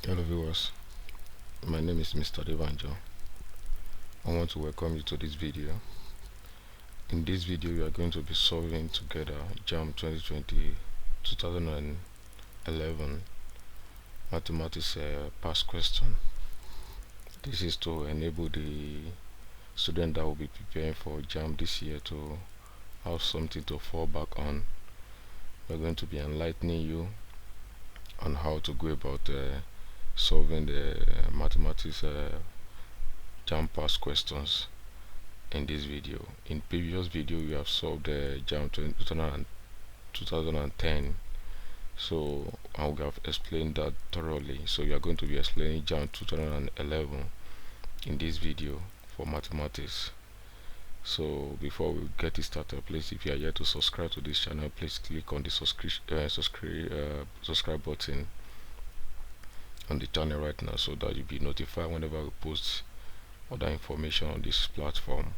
Hello viewers, my name is Mr.Adebanjo. I want to welcome you to this video. In this video we are going to be solving together Jamb 2020-2011 mathematics past question. This is to enable the student that will be preparing for Jamb this year to have something to fall back on. We are going to be enlightening you on how to go about solving the mathematics Jamb past questions in this video. In previous video we have solved the Jamb 2010, so I will have explained that thoroughly. So we are going to be explaining Jamb 2011 in this video for mathematics. So before we get it started, please, if you are yet to subscribe to this channel, please click on the subscribe button on the channel right now, so that you'll be notified whenever we post other information on this platform,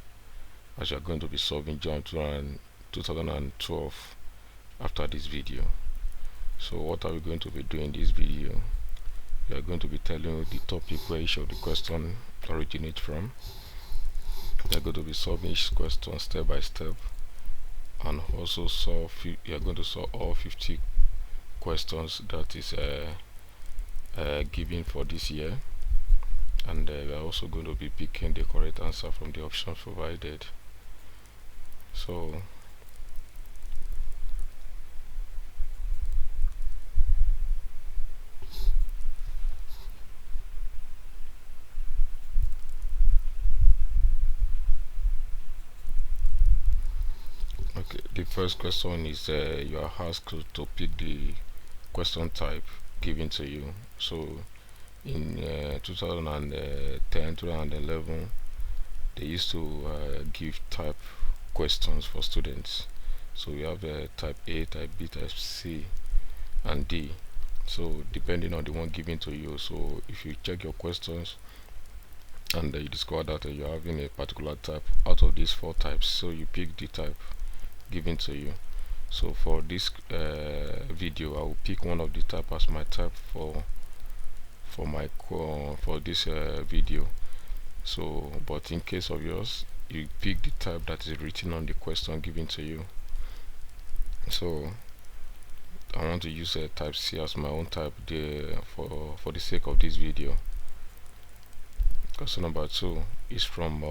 as you are going to be solving Jamb 2012 after this video. So what are we going to be doing in this video? We are going to be telling you the topic where each of the question originates from. We are going to be solving each question step by step, and also we are going to solve all 50 questions that is given for this year, and we are also going to be picking the correct answer from the options provided. So okay, the first question is you are asked to pick the question type given to you. So in 2010 2011 they used to give type questions for students. So we have type A, type B, type C and D. So depending on the one given to you, so if you check your questions and you discover that you're having a particular type out of these 4 types, so you pick the type given to you. So for this video I will pick one of the type as my type for this video. So but in case of yours, you pick the type that is written on the question given to you. So I want to use type C as my own type for the sake of this video. Question number 2 is from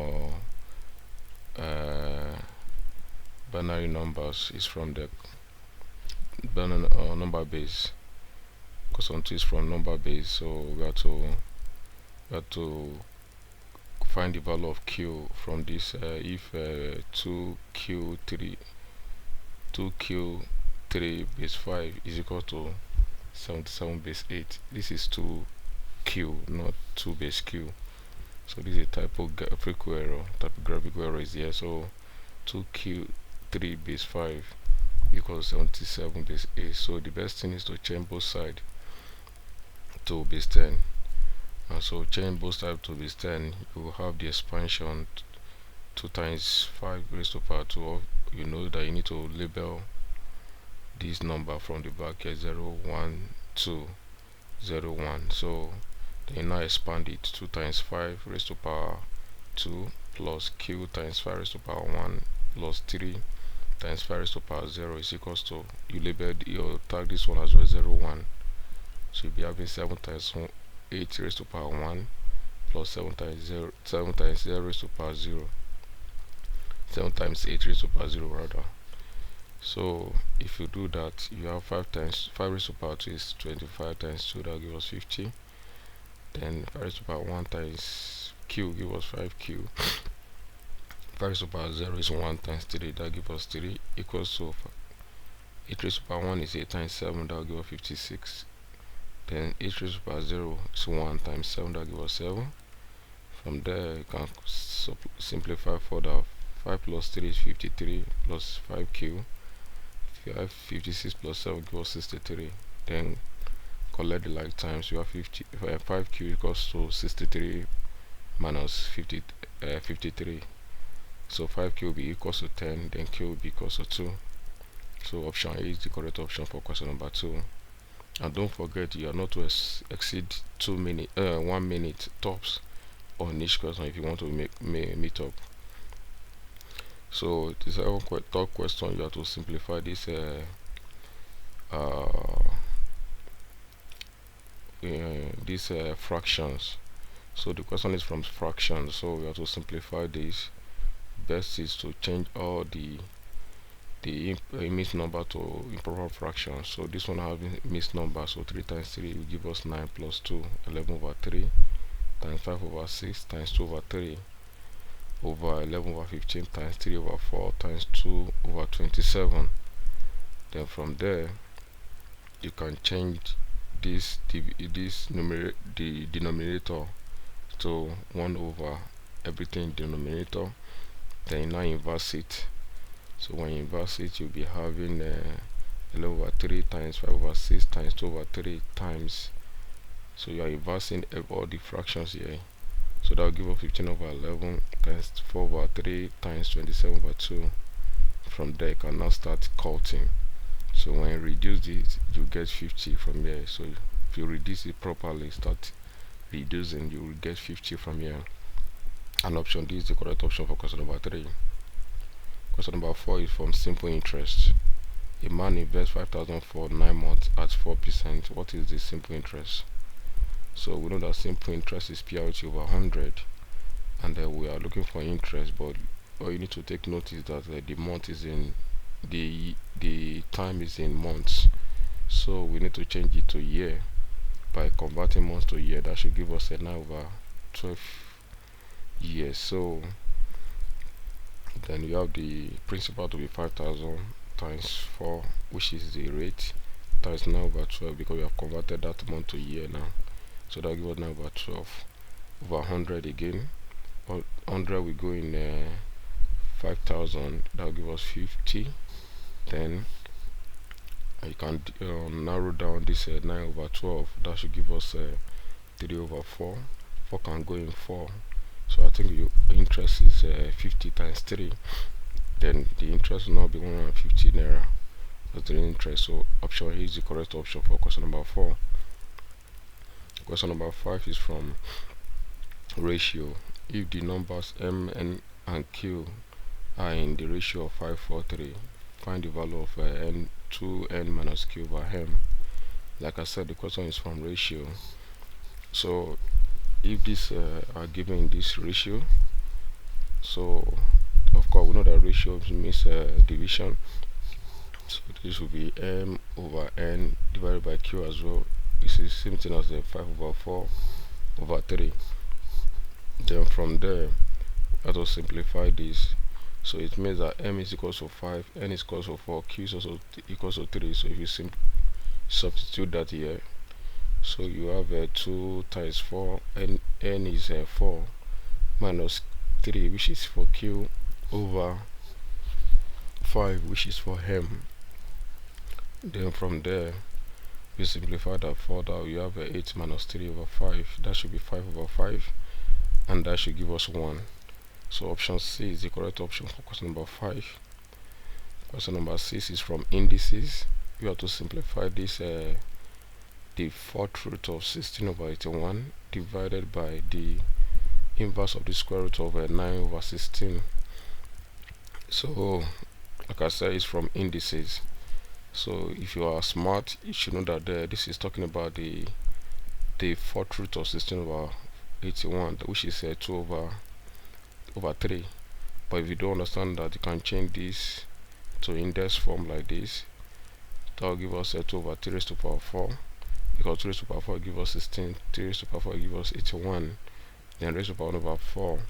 binary numbers, is from the number base. Question 2 is from number base, so we have to find the value of Q from this. If 2Q3 base 5 is equal to 77 base 8, this is 2Q, not 2 base Q. So this is a typographical error is here. So 2Q3 base 5 equals 77 base 8. So the best thing is to change both sides to base 10. And so change both sides to base 10, you will have the expansion 2 times 5 raised to power 2. You know that you need to label this number from the back here, 0 1 2 0 1. So then you now expand it, 2 times 5 raised to power 2 plus Q times 5 raised to power 1 plus 3 times 5 raised to power 0 is equals to, you labeled, you tag this one as well, 0 1. So you'll be having 7 times 8 raised to power 1 plus 7 times 0 raised to power 0, 7 times 8 raised to power 0 rather. So if you do that, you have 5 raised to power 2 is 25 times 2, that gives us 50. Then 5 raised to power 1 times Q gives us 5Q. 5 raised to power 0 is 1 times 3, that gives us 3, equals to 8 raised to power 1 is 8 times 7, that will give us 56. Then 8 raised to power 0 is 1 times 7, that gives us 7. From there you can simplify further. 5 plus 3 is 53 plus 5Q. 56 plus 7 gives us 63. Then collect the like times. You have 5Q equals to 63 minus 53. So 5Q will be equals to 10, then Q will be equals to 2. So option A is the correct option for question number 2. And don't forget, you are not to exceed 2 minutes, 1 minute tops on each question if you want to meet up. So the third question, you have to simplify this uh, these fractions. So the question is from fractions, so we have to simplify this. Best is to change all the mixed number to improper fractions. So this one having mixed number, so 3 times 3 will give us 9 plus 2, 11 over 3 times 5 over 6 times 2 over 3 over 11 over 15 times 3 over 4 times 2 over 27. Then from there you can change the denominator to 1 over everything denominator, then you now inverse it. So when you inverse it, you'll be having 11 over 3 times 5 over 6 times 2 over 3 times, so you are inversing all the fractions here. So that will give us 15 over 11 times 4 over 3 times 27 over 2. From there you can now start counting. So when you reduce it, you get 50 from here. So if you reduce it properly, start reducing, you will get 50 from here. And option D is the correct option for question number 3. Question number 4 is from simple interest. A man invests 5,000 for 9 months at 4%. What is the simple interest? So we know that simple interest is PRT over 100, and we are looking for interest, but all you need to take note is that the month is in the time is in months, so we need to change it to year by converting months to year. That should give us a 9 over 12 years. So then you have the principal to be 5,000 times 4, which is the rate, times 9 over 12, because we have converted that month to year now. So that will give us 9 over 12 over 100 again. 100 we go in 5,000, that will give us 50. Then you can narrow down this 9 over 12, that should give us 3 over 4. 4 can go in 4, so I think your interest is 50 times 3. Then the interest will now be 150 naira. That's the interest. So option A is the correct option for question number 4. Question number 5 is from ratio. If the numbers m, n, and q are in the ratio of 5:4:3, find the value of n 2n minus q by m. Like I said, the question is from ratio. So if these are given in this ratio, so of course we know that ratio means division. So this will be m over n divided by q as well. This is same thing as the 5/4/3. Then from there, let us simplify this. So it means that m is equal to 5, n is equal to 4, q is also equals to 3. So if you substitute that here, so you have 2 times 4, and n is 4 minus 3, which is for q, over 5, which is for m. Then from there, we simplify that further. You have 8 minus 3 over 5, that should be 5 over 5, and that should give us 1. So option C is the correct option for question number 5. Question number 6 is from indices. You have to simplify this, the fourth root of 16 over 81 divided by the inverse of the square root of 9 over 16. So like I said, it's from indices. So if you are smart, you should know that this is talking about the fourth root of 16 over 81, which is 2 over 3. But if you don't understand that, you can change this to index form like this. That will give us 2 over 3 raised to the power 4, because 3 raised to the power 4 give us 16, 3 raised to the power 4 give us 81, then raised to the power 1 over 4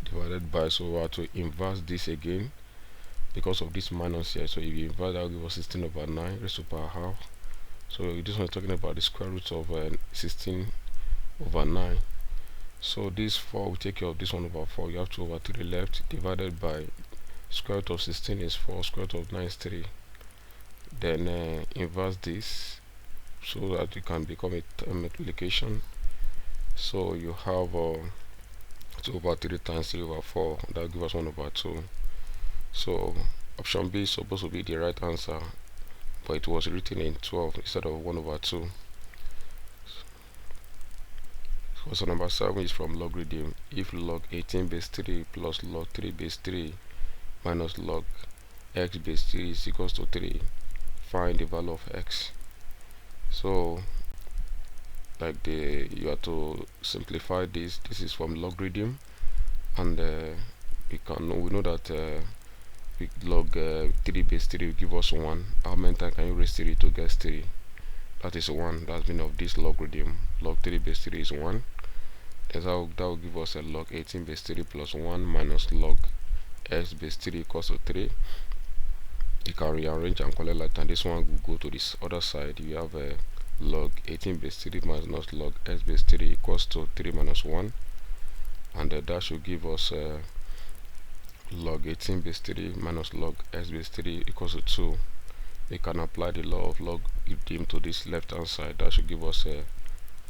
divided by, so we have to inverse this again because of this minus here. So if you invert, that will give us 16 over 9 raised to the power half. So this one is talking about the square root of 16 over 9. So this 4 will take care of this 1 over 4. You have 2 over 3 left, divided by square root of 16 is 4, square root of 9 is 3. Then inverse this so that it can become a multiplication. So you have 2 over 3 times 3 over 4, that will give us 1 over 2. So option B is supposed to be the right answer, but it was written in 12 instead of 1 over 2. Question number 7 is from logarithm. If log 18 base 3 plus log 3 base 3 minus log x base 3 is equals to 3, find the value of x. So like you have to simplify this. This is from logarithm, and we know that log 3 base 3 will give us 1. How many times can you raise 3 to get 3? That is 1. That's meaning of this logarithm. Log 3 base 3 is 1. That will give us a log 18 base 3 plus 1 minus log x base 3 equals to 3. You can rearrange and collect like, and this one will go to this other side. You have a log 18 base 3 minus log x base 3 equals to 3 minus 1, and that should give us log 18 base 3 minus log x base 3 equals to 2. We can apply the law of logarithm to this left hand side. That should give us a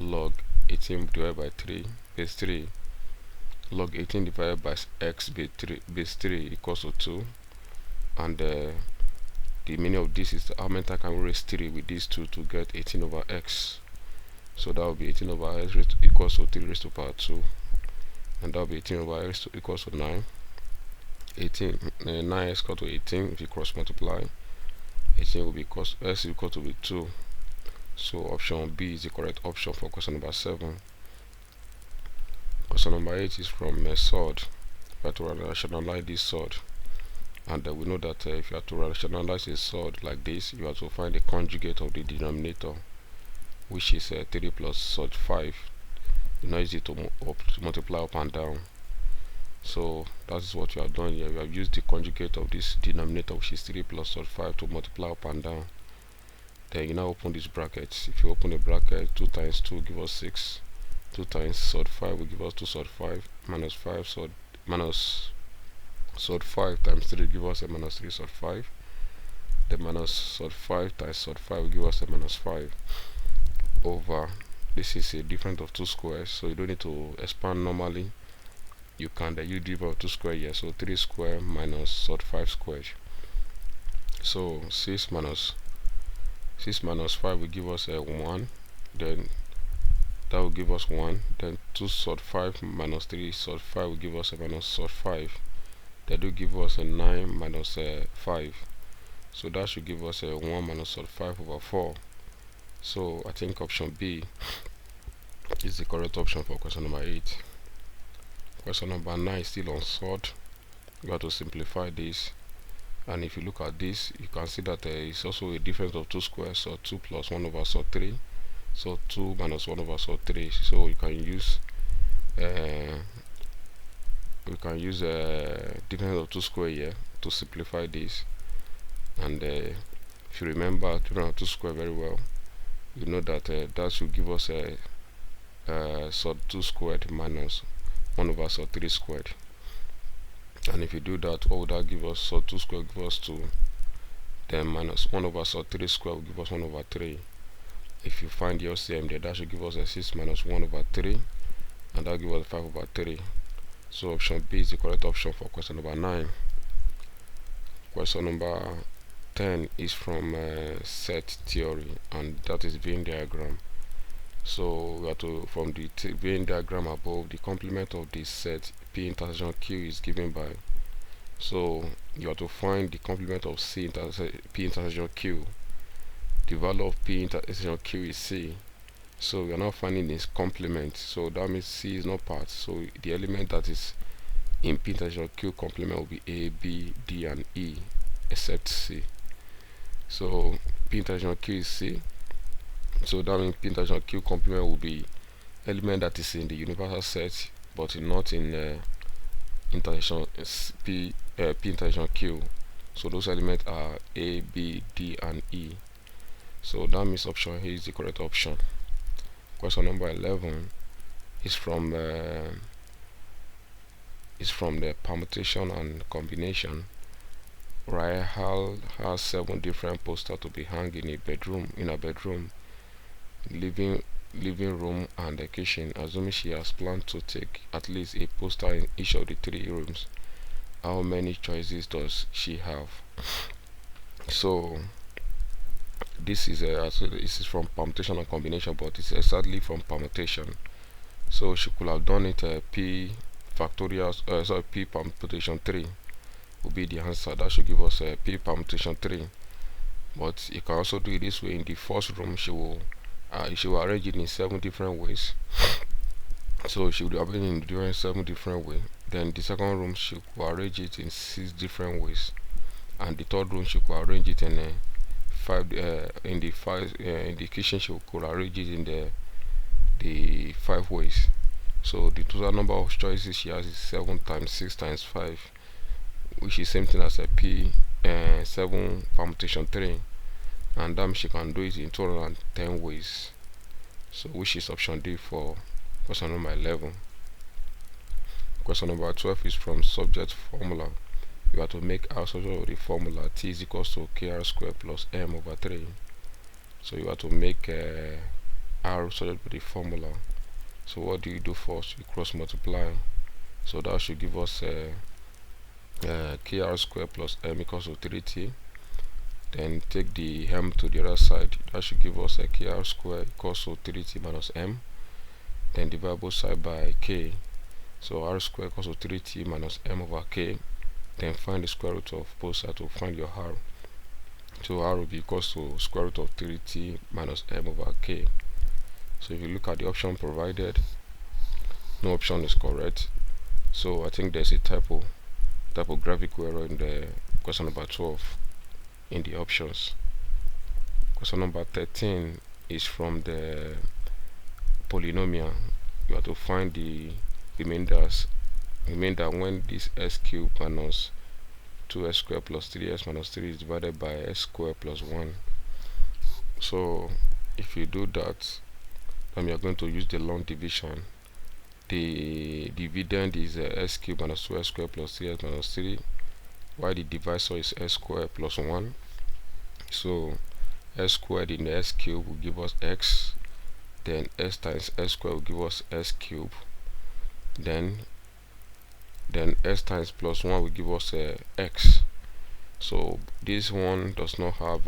log 18 divided by 3 base 3. Log 18 divided by x base 3 equals to 2, and the meaning of this is how many times can we raise 3 with these 2 to get 18 over x. So that will be 18 over x equals to 3 raised to power 2, and that will be 18 over x equals to 9. 9x equal to 18. If you cross multiply, 18 will be x equal to 2. So option B is the correct option for question number 7. Question number 8 is from sword. We have to rationalize this sword, and we know that if you have to rationalize a sword like this, you have to find the conjugate of the denominator, which is 3 plus sword 5. You know, easy to multiply up and down. So that is what you have done here. You have used the conjugate of this denominator, which is 3 plus sword 5, to multiply up and down. Then you now open this bracket. If you open the bracket, 2 times 2 give us 6. 2 times sword 5 will give us 2 sword 5 minus 5 sword minus sword 5 times 3 give us a minus 3 sword 5. The minus sword 5 times sword 5 will give us a minus 5 over, this is a difference of 2 squares, so you don't need to expand normally. You can use difference of 2 squares here, so 3 square minus sword 5 squared. So 6 minus 5 will give us a 1. Then that will give us 1. Then 2 sword 5 minus 3 sword 5 will give us a minus sword 5. That will give us a 9 minus 5. So that should give us a 1 minus sword 5 over 4. So I think option B is the correct option for question number 8. Question number 9 is still on sword. You have to simplify this, and if you look at this, you can see that there is also a difference of 2 squares, so 2 plus 1 over sword 3. So 2 minus 1 over sword 3. So you can use difference of 2 square here to simplify this. And if you remember difference of 2 square very well, you know that that should give us a sword 2 squared minus 1 over sword 3 squared. And if you do that, what would that give us? Sword 2 squared give us 2. Then minus 1 over sword 3 squared will give us 1 over 3. If you find the LCM there, that should give us a 6 minus 1 over 3, and that will give us 5 over 3. So option B is the correct option for question number 9. Question number 10 is from set theory, and that is Venn diagram. So we have to, from the Venn diagram above, the complement of the set P intersection Q is given by. So you have to find the complement of P intersection Q. The value of P intersection Q is C. So we are now finding its complement. So that means C is not part. So the element that is in P intersection Q complement will be A, B, D, and E, except C. So P intersection Q is C. So that means P intersection Q complement will be element that is in the universal set, but not in intersection P intersection Q. So those elements are A, B, D, and E. So that means option A is the correct option. Question number 11 is from the permutation and combination. Rahel has 7 different posters to be hung in a bedroom, living room, and the kitchen. Assuming she has planned to take at least a poster in each of the 3 rooms, how many choices does she have? So This is this is from permutation and combination, but it's exactly from permutation. So she could have done it p factorial, sorry, p permutation 3 will be the answer. That should give us p permutation 3. But you can also do it this way. In the first room, she will arrange it in 7 different ways. So she would arrange it in different 7 different ways. Then the second room, she could arrange it in 6 different ways, and the third room she could arrange it in in the kitchen she could arrange it in the 5 ways. So the total number of choices she has is 7 times 6 times 5, which is same thing as a p 7 permutation 3, and that means she can do it in 210 ways. So which is option D for question number 11. Question number 12 is from subject formula. You have to make R subject of the formula T is equals to KR squared plus M over 3. So you have to make R subject of the formula. So what do you do first? You cross multiply. So that should give us KR squared plus M equals to 3T. Then take the M to the other side. That should give us a KR squared equals to 3T minus M. Then divide both sides by K. So R squared equals to 3T minus M over K. Then find the square root of both sides to find your R. So R will be equals to square root of 3T minus M over K. So if you look at the option provided, no option is correct. So I think there's a typographical error in the question number 12 in the options. Question number 13 is from the polynomial. You have to find the remainder when this s cube minus 2s squared plus 3s minus 3 is divided by s squared plus 1. So if you do that, then you are going to use the long division. The dividend is s cube minus 2s squared plus 3s minus 3, while the divisor is s squared plus 1. So s squared in the s cube will give us x, then s times s squared will give us s cube, then s times plus 1 will give us x. So this one does not have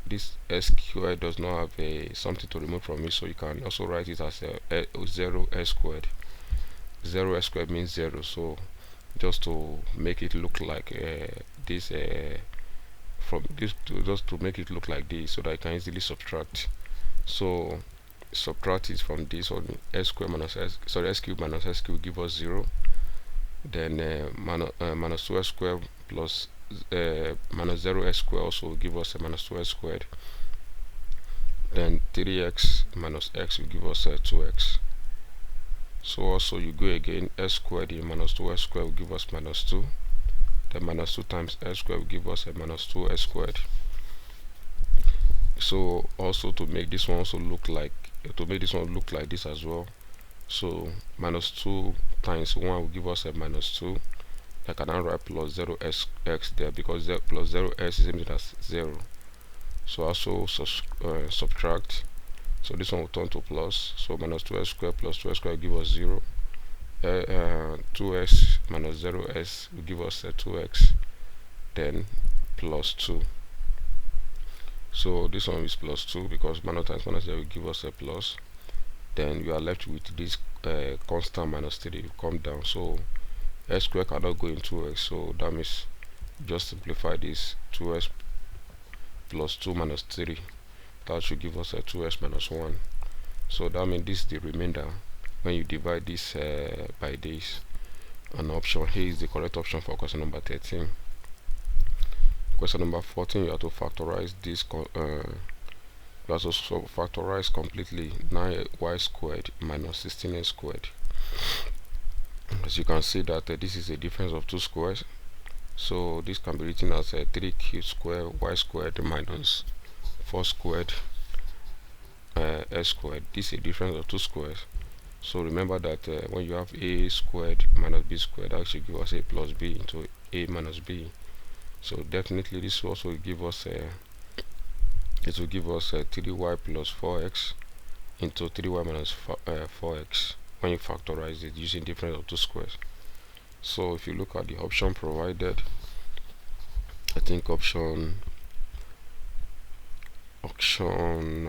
this s squared does not have something to remove from it, so you can also write it as 0 s squared. 0 s squared means 0, so just to make it look like this from this to just to make it look like this, so that I can easily subtract. So subtract it from this one. S squared minus s, sorry, s cube minus s cube give us 0. Then minus 2s squared plus minus 0s squared also will give us a minus 2s squared. Then 3x minus x will give us 2x. So also you go again, s squared in minus 2s squared will give us minus 2. Then minus 2 times s squared will give us a minus 2s squared. So also to make this one also look like this as well. So minus 2 times 1 will give us a minus 2. I can now write plus 0x there, because plus 0s is same thing as 0. So also subtract. So this one will turn to plus. So minus 2s squared plus 2s squared will give us 0. 2s minus 0s will give us 2x. Then plus 2. So this one is plus 2 because minus times minus 0 will give us a plus. Then you are left with this constant minus 3 will come down. So s squared cannot go into x, so that means just simplify this. 2s plus 2 minus 3, that should give us a 2s minus 1. So that means this is the remainder when you divide this by this. And option A is the correct option for question number 13. Question number 14, you have to factorize this you also factorize completely 9y squared minus 16x squared. As you can see that this is a difference of 2 squares, so this can be written as 3q squared y squared minus 4 squared s squared. This is a difference of 2 squares. So remember that when you have a squared minus b squared, that should give us a plus b into a minus b. So definitely this will also give us it will give us 3y plus 4x into 3y minus 4x when you factorize it using difference of 2 squares. So if you look at the option provided, I think option option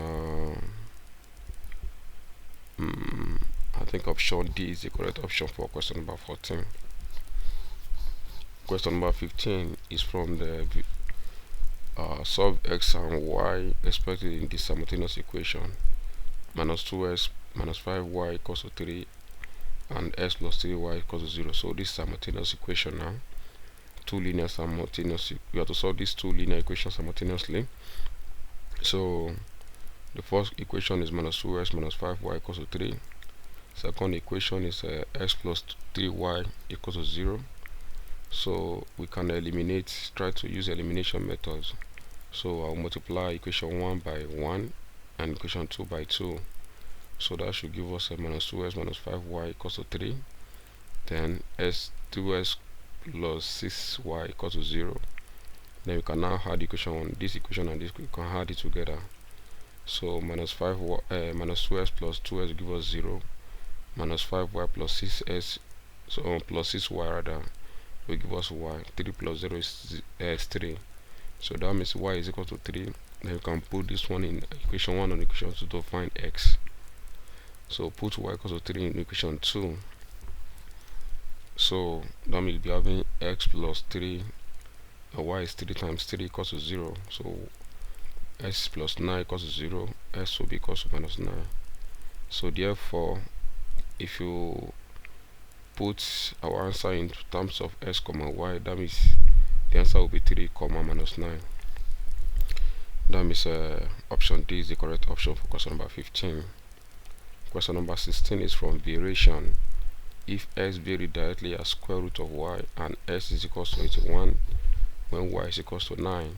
I think option D is the correct option for question number 14. Question number 15 is from the solve x and y expected in the simultaneous equation. Minus 2x minus 5y equals to 3 and x plus 3y equals to 0. So this simultaneous equation now, two linear simultaneous. You have to solve these two linear equations simultaneously. So the first equation is minus 2x minus 5y equals to 3. Second equation is x plus 3y equals to 0. So we can eliminate, try to use elimination methods. So I'll multiply equation 1 by 1 and equation 2 by 2. So that should give us a minus 2x minus 5y equals to 3. Then s 2x plus 6y equals to 0. Then we can now add equation 1, this equation and this, we can add it together. So minus 2x plus 2x give us 0. Minus 5y plus 6s, so plus 6y rather, will give us y. 3 plus 0 is 3. So that means y is equal to 3. Then you can put this one in equation 1 and equation 2 to find x. So put y equals to 3 in equation 2. So that means we'll be having x plus 3, y is 3 times 3 equals to 0. So s plus 9 equals to 0, s will be equals to minus 9. So therefore, if you put our answer in terms of s comma y, that means the answer will be 3 comma minus 9. That means option D is the correct option for question number 15. Question number 16 is from variation. If x vary directly as square root of y and s is equals to 81 when y is equals to 9,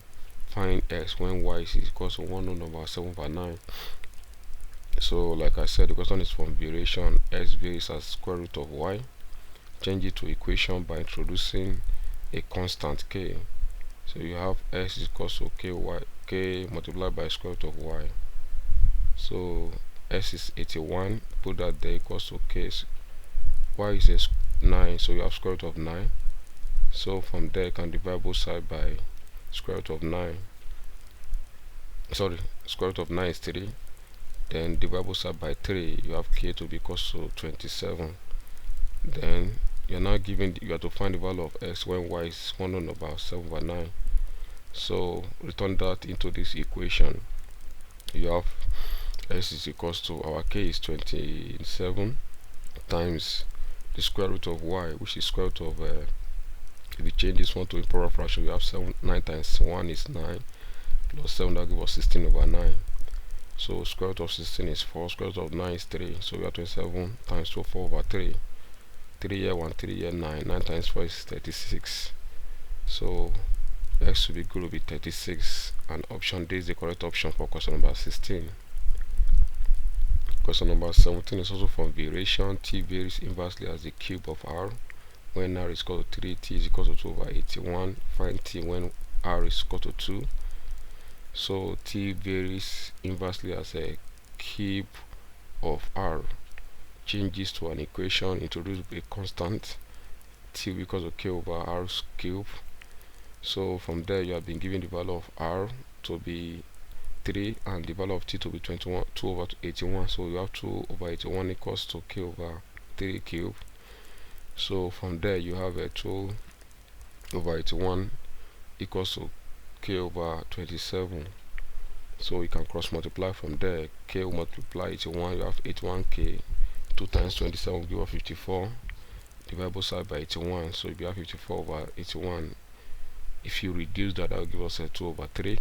find x when y is equals to 1 over 7 over 9. So like I said, the question is from variation. X varies as square root of y. Change it to equation by introducing a constant k. So you have x is equals to k multiplied by square root of y. So s is 81, put that there equals to k. Y is 9, so you have square root of 9. So from there you can divide both sides by square root of 9. Sorry, square root of 9 is 3. Then divide both sides by 3, you have k to be equals to 27. Then you're now given, you have to find the value of x when y is 1 over 7 over 9. So return that into this equation. You have s is equals to, our k is 27 times the square root of y, which is square root of, if you change this one to improper fraction, you have 9 times 1 is 9 plus 7, that gives us 16 over 9. So square root of 16 is 4, square root of 9 is 3, so we have 27 times 2, 4 over 3. 3 here 1, 3 here 9, 9 times 4 is 36. So x will be going to be 36, and option D is the correct option for question number 16. Question number 17 is also from variation. T varies inversely as the cube of r. When r is equal to 3, t is equal to 2 over 81. Find t when r is equal to 2. So t varies inversely as a cube of r. Changes to an equation, introduce a constant t equals to k over r's cube. So from there you have been given the value of r to be 3 and the value of t to be 21, 2 over 81. So you have 2 over 81 equals to k over 3 cube. So from there you have a 2 over 81 equals to k over 27. So you can cross multiply from there. K will multiply 81, you have 81k. 2 times 27 will give us 54. Divide both sides by 81, so you have 54 over 81. If you reduce that, that will give us a 2 over 3,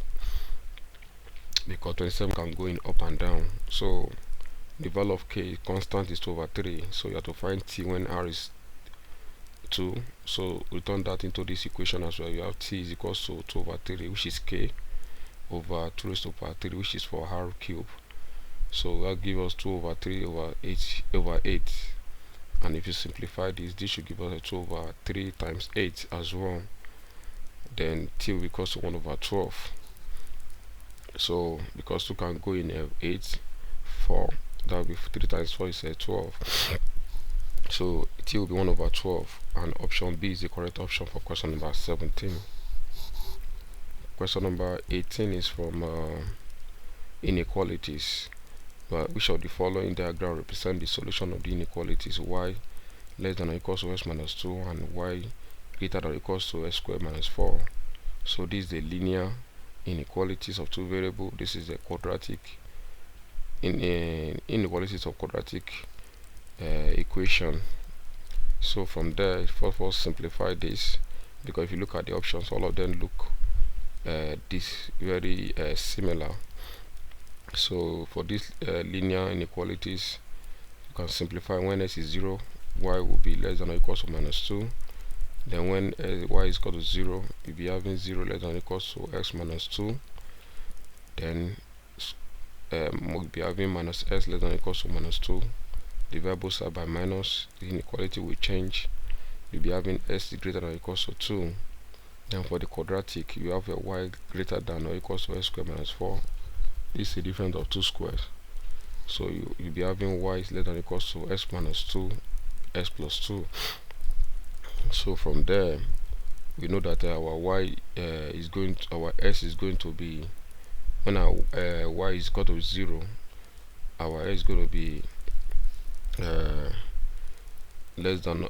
because 27 can go in up and down. So the value of k constant is 2 over 3. So you have to find t when r is 2. So return that into this equation as well. You have t is equals to 2 over 3, which is k, over 2 raised to power 3, which is for r cube. So that gives us 2 over 3 over 8. And if you simplify this should give us a 2 over 3 times 8 as well. Then t will be equals to 1 over 12. So because 2 can go in 8, 4, that will be 3 times 4 is 12. So t will be 1 over 12, and option B is the correct option for question number 17. Question number 18 is from inequalities. But which of the following diagram represent the solution of the inequalities? Y less than or equals to x minus 2 and y greater than or equals to x squared minus 4. So this is the linear inequalities of two variables. This is the quadratic inequalities of quadratic equation. So from there, first simplify this, because if you look at the options, all of them look this very similar. So for these linear inequalities, you can simplify. When x is 0, y will be less than or equals to minus 2. Then when y is equal to 0, you'll be having 0 less than or equals to x minus 2. Then we'll be having minus s less than or equals to minus 2. Divide both sides by minus, the inequality will change. You'll be having s greater than or equals to 2. Then for the quadratic, you have a y greater than or equals to x squared minus 4. This is the difference of two squares. So you'll be having y is less than or equals to x minus 2, x plus 2. So from there, we know that our y is going to, our s is going to be, when our y is equal to 0, our s is going to be less than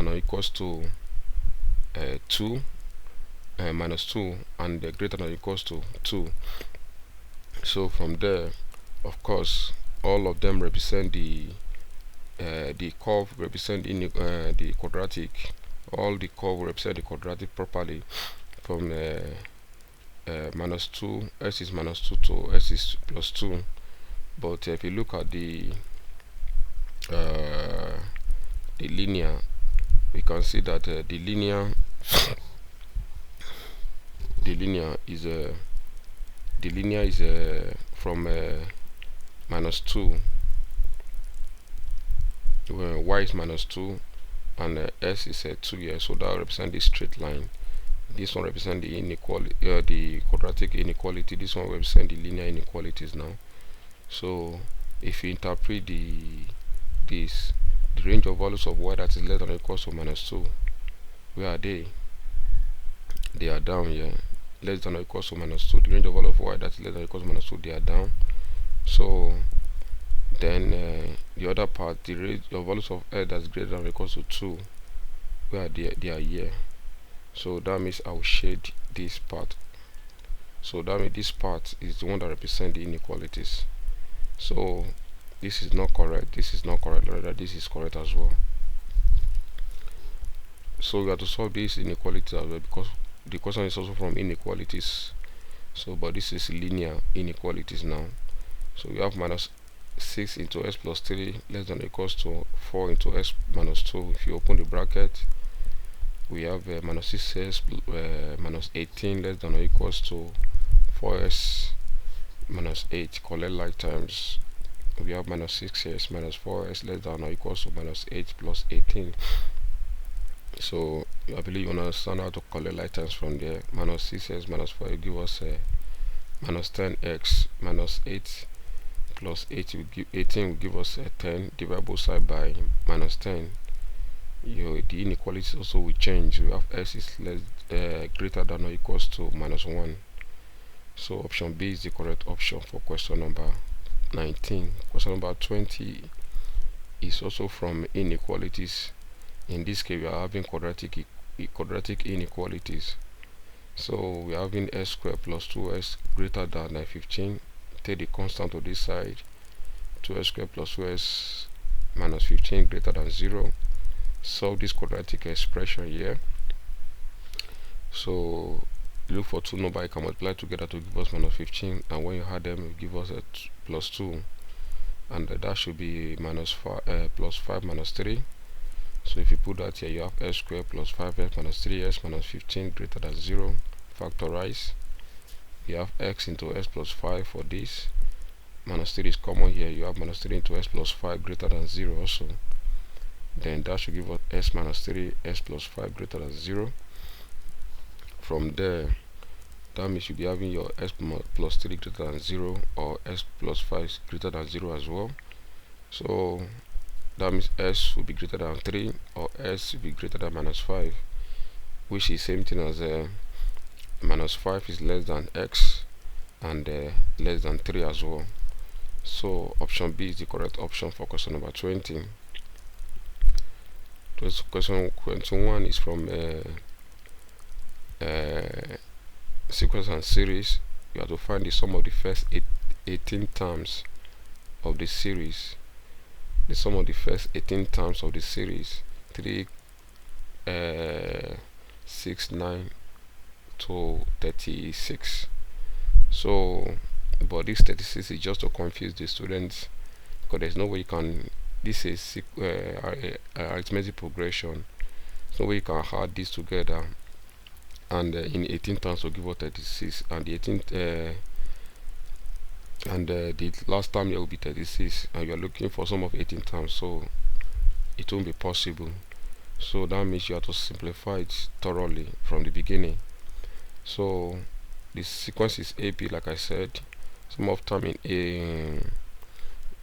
or equals to 2 minus 2, and greater than or equals to 2. So from there, of course, all of them represent the curve represent in the quadratic. All the curve represent the quadratic properly. From minus 2, s is minus 2 to s is plus 2. But if you look at the linear, we can see that the linear is from minus 2, y is minus 2, and s is 2 here. So that represents the straight line. This one represents the inequality, the quadratic inequality. This one represents the linear inequalities now. So if you interpret the range of values of y that is less than or equals to minus 2, where are they? They are down here. Less than or equals to minus 2. The range of value of y that is less than or equals to minus 2, they are down. So then the other part, the range of values of x that is greater than or equals to 2, where are they are here. So that means I will shade this part. So that means this part is the one that represents the inequalities. So this is not correct, this is not correct, rather this is correct as well. So we have to solve these inequalities as well, because the question is also from inequalities. So but this is linear inequalities now. So we have minus 6 into s plus 3 less than or equals to 4 into s minus 2. If you open the bracket, we have minus 6s minus 18 less than or equals to 4s minus 8. Collect like times. We have minus 6s minus 4s less than or equals to minus 8 plus 18. So I believe you understand how to collect like times from there. Minus 6s minus 4 will give us minus 10x minus 8 plus 8 will give 18 will give us 10. Divide both sides by minus 10. The inequality also will change. We have s is less greater than or equals to minus 1. So option B is the correct option for question number 19. Question number 20 is also from inequalities. In this case, we are having quadratic inequalities. So we are having s squared plus 2s greater than 15. Take the constant to this side. 2s squared plus 2s minus 15 greater than 0. Solve this quadratic expression here. So look for two numbers you can multiply together to give us minus 15, and when you add them, it will give us a plus 2, and that should be minus 5 plus 5 minus 3. So if you put that here, you have s squared plus 5s minus 3s minus 15 greater than 0. Factorize. You have x into s plus 5 for this. Minus 3 is common here. You have minus 3 into s plus 5 greater than 0 also. Then that should give us s minus 3, s plus 5 greater than 0. From there, that means you'll be having your s plus 3 greater than 0, or s plus 5 greater than 0 as well. So that means s will be greater than 3, or s will be greater than minus 5, which is same thing as minus 5 is less than x, and less than 3 as well. So option B is the correct option for question number 20. Question 21 is from sequence and series. You have to find the sum of the first 18 terms of the series. The sum of the first 18 terms of the series 3, 6, 9 to 36. So, but this 36 is just to confuse the students, because there's no way you can. This is arithmetic progression. So no way you can add this together and in 18 terms to give us 36, and the 18th the last time there will be 36, and you are looking for sum of 18 terms, so it won't be possible. So that means you have to simplify it thoroughly from the beginning. So the sequence is AP, like I said. Sum of term in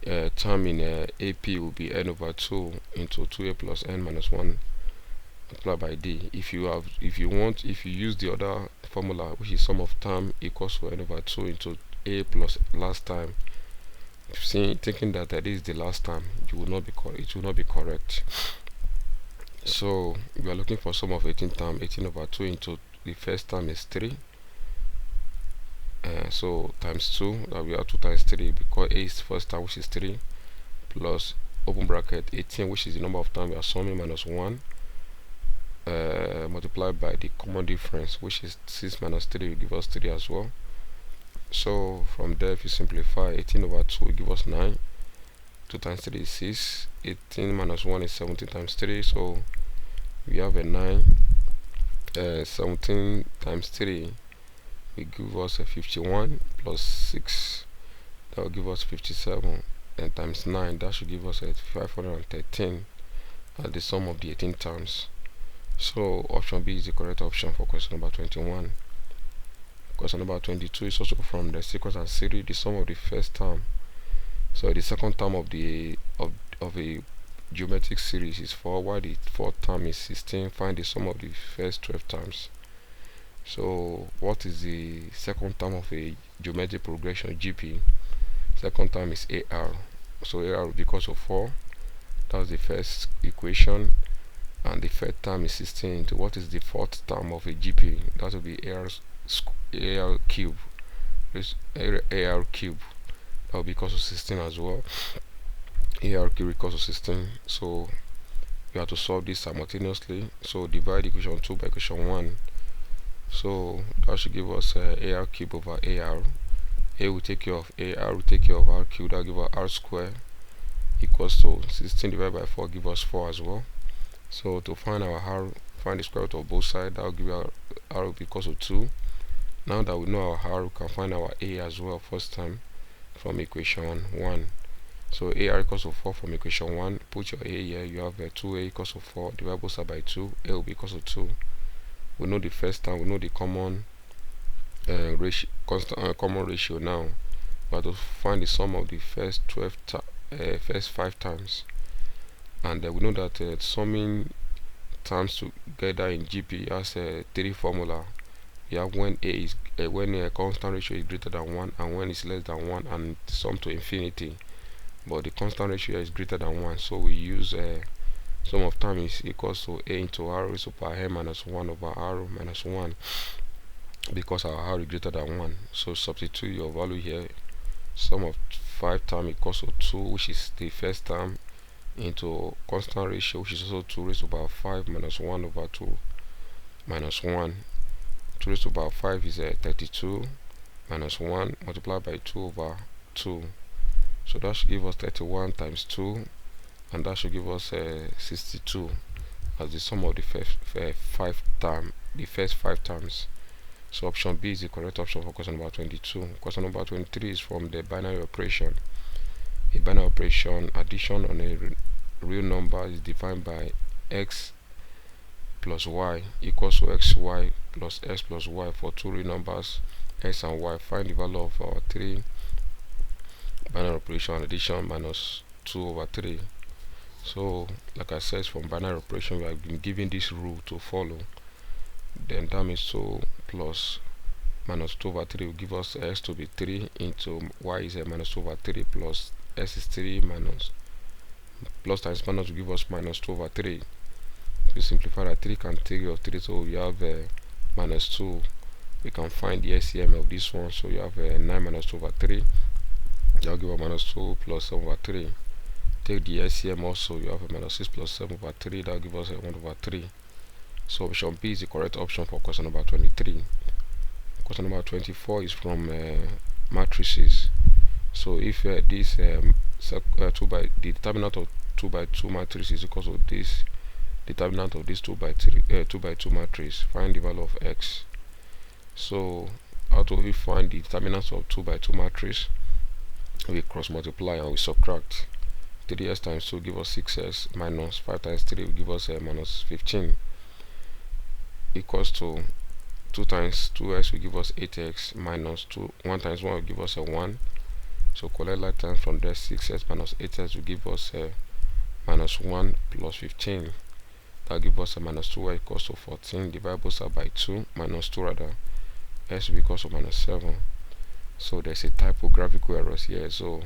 AP will be n over 2 into 2a plus n minus 1 multiplied by d. If you use the other formula, which is sum of term equals to n over 2 into a plus last time, thinking that this is the last time, it will not be correct. So we are looking for sum of 18 term. 18 over 2 into the first term is 3, so times 2, that we have 2 times 3, because a is first term, which is 3, plus open bracket 18, which is the number of times we are summing, minus 1, multiplied by the common difference, which is 6 minus 3 will give us 3 as well. So from there, if you simplify, 18 over 2 will give us 9, 2 times 3 is 6, 18 minus 1 is 17 times 3, so we have a 9. 17 times 3 will give us a 51, plus 6, that will give us 57, and times 9, that should give us a 513 as the sum of the 18 terms. So option B is the correct option for question number 21. Question number 22 is also from the sequence and series. The sum of the first term, so the second term of a geometric series is 4, while the fourth term is 16. Find the sum of the first 12 terms. So what is the second term of a geometric progression, GP? Second term is AR, so AR will be equal to 4. That's the first equation. And the third term is 16. What is the fourth term of a GP? That will be AR cube. AR cube, that will be equal to 16 as well. AR cube equals to 16. So you have to solve this simultaneously. So divide equation 2 by equation 1. So that should give us AR cube over AR. A will take care of AR, will take care of R cube. That will give us R square equals to 16 divided by 4, give us 4 as well. So to find our R, find the square root of both sides. That will give our R will be equal to 2. Now that we know our R, we can find our A as well first time from equation 1. So AR equals to 4 from equation 1. Put your A here. You have 2A equals to 4. Divide both sides by 2. A will be equals to 2. We know the first time. We know the common common ratio. Now we have to find the sum of the first 5 times, and we know that summing terms together in GP has a 3 formula. You have when a constant ratio is greater than 1, and when it's less than 1, and sum to infinity. But the constant ratio is greater than 1, so we use sum of term is equals to a into r raised to power n minus 1 over r minus 1, because our r is greater than 1. So substitute your value here. Sum of 5 term equals to 2, which is the first term, into constant ratio, which is also 2 raised to power 5 minus 1 over 2 minus 1. 2 raised to power 5 is 32 minus 1 multiplied by 2 over 2. So that should give us 31 times 2, and that should give us 62 as the sum of the first 5 terms. So option B is the correct option for question number 22. Question number 23 is from the binary operation. A binary operation, addition on a real number, is defined by x plus y equals to xy plus x plus y for 2 real numbers x and y. Find the value of our 3 binary operation, addition minus 2 over 3. So like I said, from binary operation we have been given this rule to follow. Then that means 2 plus minus 2 over 3 will give us x to be 3 into y is minus 2 over 3 plus s is 3 minus plus times minus will give us minus 2 over 3. We simplify that 3 can take of 3, so we have minus 2. We can find the LCM of this one, so you have 9 minus 2 over 3. That will give us minus 2 plus 7 over 3. Take the LCM also, you have a minus 6 plus 7 over 3. That will give us 1 over 3. So option B is the correct option for question number 23. Question number 24 is from matrices. So if this the determinant of 2 by 2 matrix is equal to this determinant of this 2 by 2 matrix, find the value of x. So how do we find the determinant of 2 by 2 matrix? We cross multiply and we subtract. 3s times 2 give us 6s minus 5 times 3 will give us minus 15 equals to 2 times 2x will give us 8x minus 1 times 1 will give us 1. So collect like terms from there. 6s minus 8s will give us minus 1 plus 15. That will give us minus 2y equals to 14. Divide both sides by 2, minus 2 rather. S will be equals to minus 7. So there's a typographical errors here, so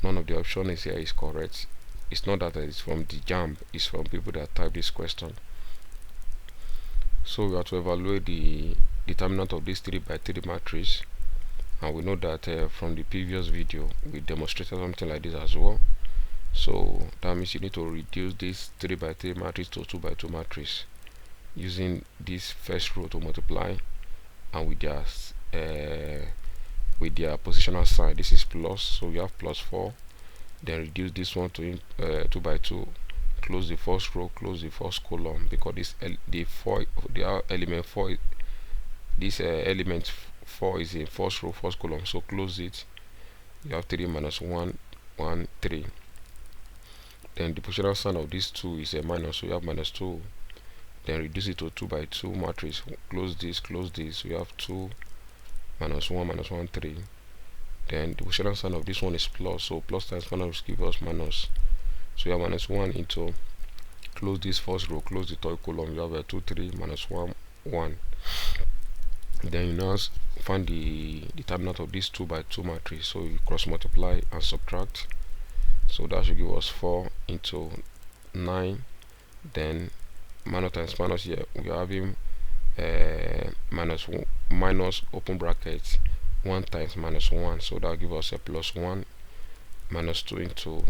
none of the options here is correct. It's not that it's from the Jamb, it's from people that type this question. So we have to evaluate the determinant of this 3 by 3 matrix, and we know that from the previous video we demonstrated something like this as well. So that means you need to reduce this 3 by 3 matrix to 2 by 2 matrix using this first row to multiply, and with their positional sign. This is plus, so we have plus 4. Then reduce this one to 2 by 2. Close the first row, close the first column, because this element 4, this element 4 is in first row, first column. So close it. You have 3 minus 1, 1, 3. Then the positional sign of this 2 is a minus, so you have minus 2. Then reduce it to 2 by 2 matrix. Close this, close this. So you have 2 minus 1, minus 1, 3. Then the positional sign of this one is plus, so plus times minus give us minus. So you have minus 1 into, close this first row, close the third column. You have 2, 3, minus 1, 1. Then you now find the determinant of this 2 by 2 matrix. So you cross multiply and subtract. So that should give us 4 into 9. Then minus times minus, here we are having minus open bracket 1 times minus 1. So that will give us a plus 1. Minus 2 into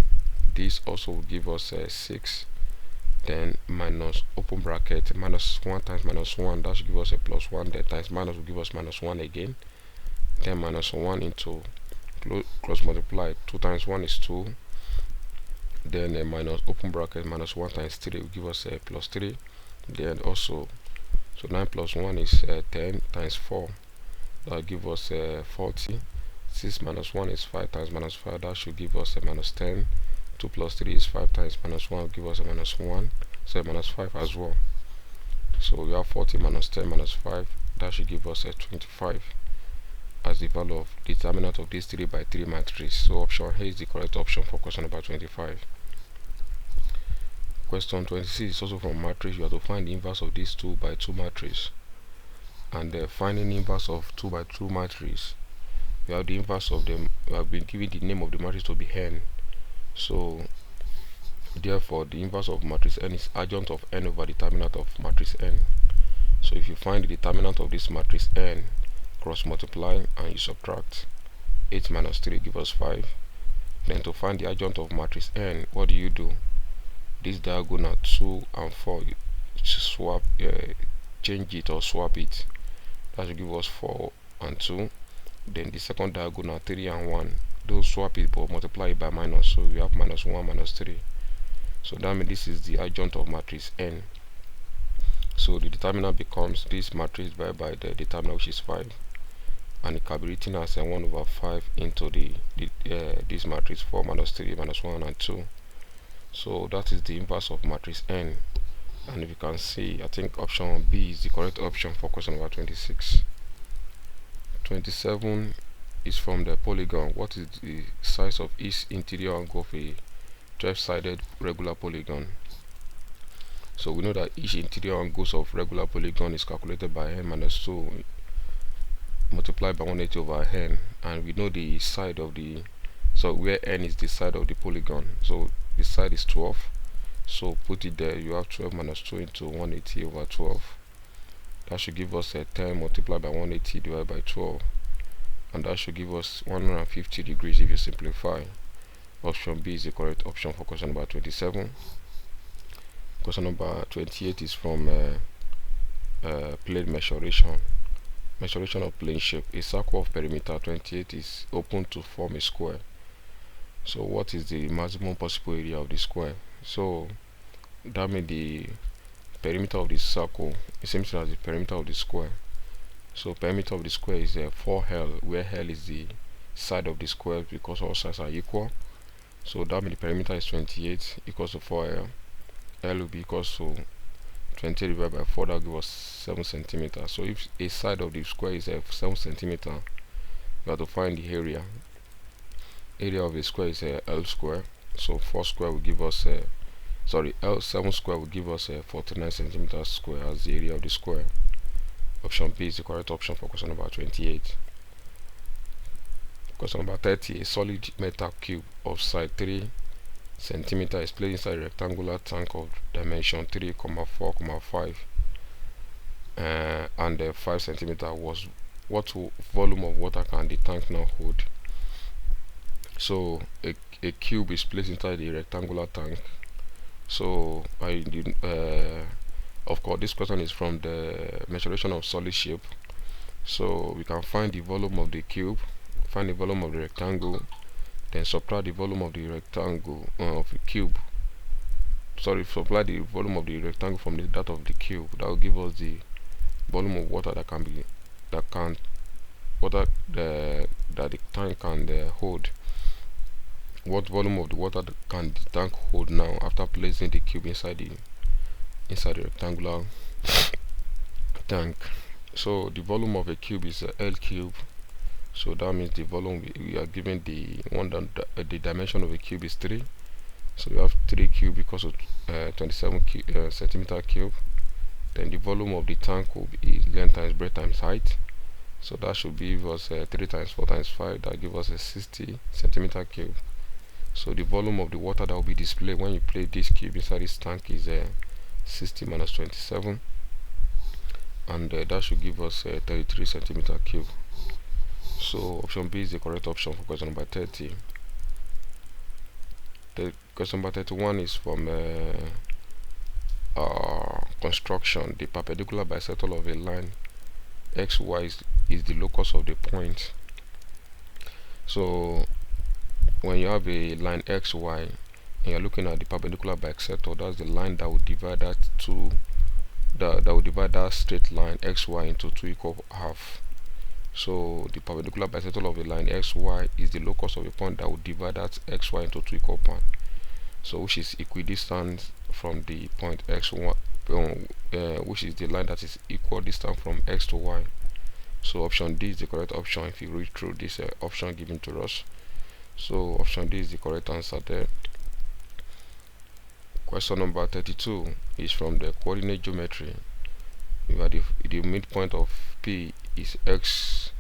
this also will give us 6. Then minus open bracket minus 1 times minus 1, that should give us a plus 1. Then times minus will give us minus 1 again. Then minus 1 into close multiply. 2 times 1 is 2. Then minus open bracket minus 1 times 3 will give us a plus 3. Then also, so 9 plus 1 is 10 times 4. That will give us 40. 6 minus 1 is 5 times minus 5. That should give us a minus 10. 2 plus 3 is 5 times minus 1 will give us a minus 1. So minus 5 as well. So we have 40 minus 10 minus 5. That should give us a 25 as the value of determinant of this 3 by 3 matrix. So option A is the correct option for question number 25. Question 26 is also from matrix. You have to find the inverse of this 2 by 2 matrix. And finding the inverse of 2 by 2 matrix, we have the inverse of them. We have been given the name of the matrix to be n. So therefore the inverse of matrix n is adjoint of n over determinant of matrix n. So if you find the determinant of this matrix n, cross multiply and you subtract. 8 minus 3 give us 5. Then to find the adjoint of matrix n, what do you do? This diagonal 2 and 4, you swap, change it or swap it. That will give us 4 and 2. Then the second diagonal 3 and 1, don't swap it but multiply it by minus, so we have minus 1 minus 3. So that means this is the adjoint of matrix n. So the determinant becomes this matrix divided by the determinant, which is 5, and it can be written as 1 over 5 into this matrix 4 minus 3 minus 1 and 2. So that is the inverse of matrix n. And if you can see, I think option B is the correct option for question number 26. 27 is from the polygon. What is the size of each interior angle of a 12-sided regular polygon? So we know that each interior angles of regular polygon is calculated by n minus 2 multiplied by 180 over n, and we know the side of the, so where n is the side of the polygon, so the side is 12, so put it there. You have 12 minus 2 into 180 over 12. That should give us a 10 multiplied by 180 divided by 12, and that should give us 150 degrees if you simplify. Option B is the correct option for question number 27. Question number 28 is from plane measuration. Measuration of plane shape. A circle of perimeter 28 is open to form a square. So what is the maximum possible area of the square? So that means the perimeter of the circle is same thing as the perimeter of the square. So perimeter of the square is 4L, where L is the side of the square because all sides are equal. So that means the perimeter is 28 equals to 4L. L will be equals to 28 divided by 4, that will give us 7 centimeters. So if a side of the square is 7 centimeters, we have to find the area. Area of a square is L square. So 4 square will give us L 7 square will give us 49 centimeters square as the area of the square. Option B is the correct option for question number 28. Question number 30. A solid metal cube of size 3 centimeter is placed inside a rectangular tank of dimension 3, 4, 5 and 5 centimeter. Was what volume of water can the tank now hold? So a cube is placed inside a rectangular tank. So of course this question is from the measuration of solid shape. So we can find the volume of the cube, find the volume of the rectangle, then subtract the volume of the rectangle of the cube. Subtract the volume of the rectangle from that of the cube. That will give us the volume of water that the tank can hold. What volume of the water can the tank hold now after placing the cube inside the rectangular tank? So the volume of a cube is L cube. So that means the volume we are given the the dimension of a cube is 3. So we have 3 cube equals to 27 centimeter cube. Then the volume of the tank will be length times breadth times height. So that should give us 3 times 4 times 5. That gives us a 60 centimeter cube. So the volume of the water that will be displayed when you place this cube inside this tank is 60 minus 27, and that should give us 33 centimeter cube. So option B is the correct option for question number 30. The question number 31 is from construction. The perpendicular bisector of a line xy is the locus of the point. So when you have a line xy and you're looking at the perpendicular bisector, that's the line that will divide that straight line xy into 2 equal half. So the perpendicular bisector of a line xy is the locus of a point that will divide that xy into 2 equal points, so which is equidistant from the point x1, which is the line that is equal distance from x to y. So option D is the correct option if you read through this option given to us. So option D is the correct answer there. Question number 32 is from the coordinate geometry. The midpoint of P is x.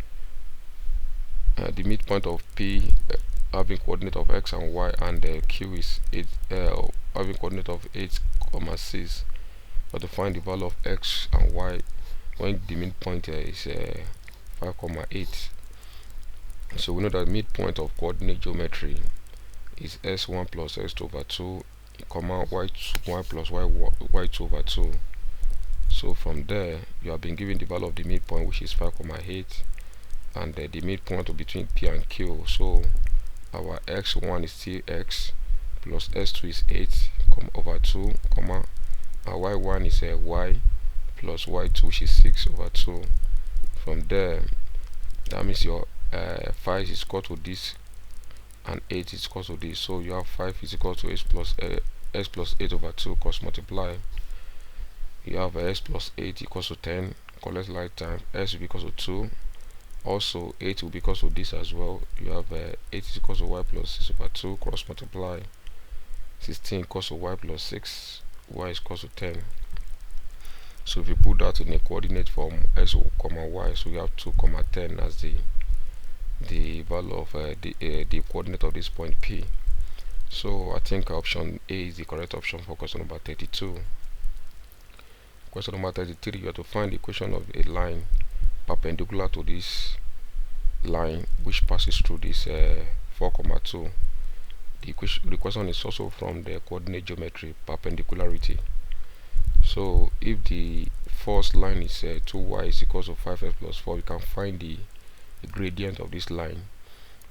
The midpoint of P having coordinate of x and y, and Q is 8, having coordinate of 8, 6. But to find the value of x and y when the midpoint is 5, 8. So we know that midpoint of coordinate geometry is s1 plus s2 over 2, comma y plus y2 over 2. So from there you have been given the value of the midpoint, which is 5, 8, and the midpoint between P and Q. So our x1 is still x, plus s2 is 8 over 2, comma, and y1 is y plus y2, which is 6 over 2. From there, that means your 5 is equal to this and 8 is equal to this. So you have 5 is equal to s plus 8 over 2, cross multiply. You have s plus 8 equals to 10, collect like time, s will be equal to 2. Also 8 will be equal to this as well. You have 8 is equal to y plus 6 over 2, cross multiply. 16 equals to y plus 6, y is equal to 10. So if you put that in a coordinate form, x comma y, so you have 2 comma 10 as the value of the coordinate of this point P. So I think option A is the correct option for question number 32. Question number 33, you have to find the equation of a line perpendicular to this line which passes through this 4 comma 2. The question is also from the coordinate geometry, perpendicularity. So if the first line is 2y is equals to 5x plus 4, you can find the gradient of this line.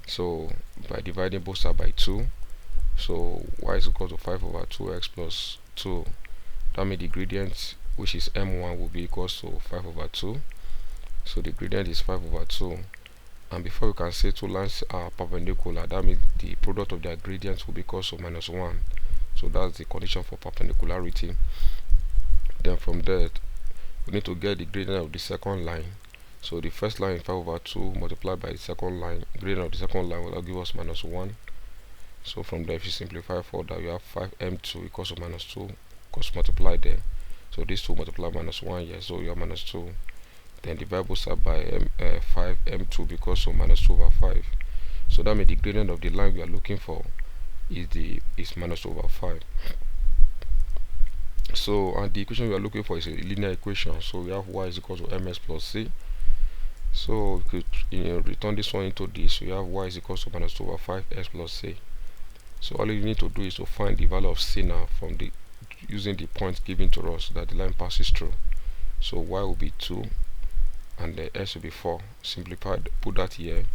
So by dividing both sides by 2, so y is equal to 5 over 2x plus 2. That means the gradient, which is m1, will be equals to 5 over 2. So the gradient is 5 over 2. And before we can say two lines are perpendicular, that means the product of their gradients will be equals to minus 1. So that's the condition for perpendicularity. Then from there, we need to get the gradient of the second line. So the first line is 5 over 2 multiplied by the second line. Gradient of the second line will give us minus 1. So from there, if you simplify for that, you have 5m2 equals to minus 2, because multiply there. So these two multiply minus 1 here, so you have minus 2. Then divide both sides by 5m2 because of minus 2 over 5. So that means the gradient of the line we are looking for is minus 2 over 5. So and the equation we are looking for is a linear equation. So we have y is equal to ms plus c. So we could return this one into this. So you have y is equal to minus 2 over 5s plus c. So all you need to do is to find the value of c now from the using the points given to us that the line passes through. So y will be 2 and the s will be 4. Simplified, put that here.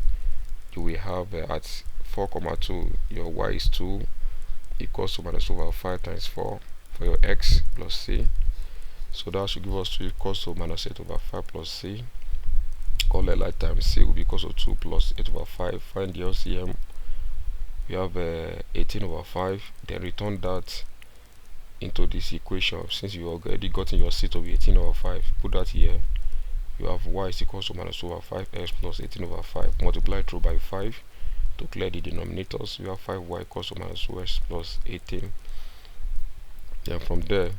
You will have at 4 comma 2, your y is 2 equals to minus 2 over 5 times 4 for your x plus c. So that should give us 2 equals to minus 8 over 5 plus c. All like times c will be equals to 2 plus 8 over 5. Find the LCM. We have 18 over 5. Then return that into this equation. Since you already gotten your c to be 18 over 5, put that here. You have y is equals to minus 2 over 5x plus 18 over 5. Multiply through by 5 to clear the denominators. You have 5y equals to minus 2x plus 18. Then from there,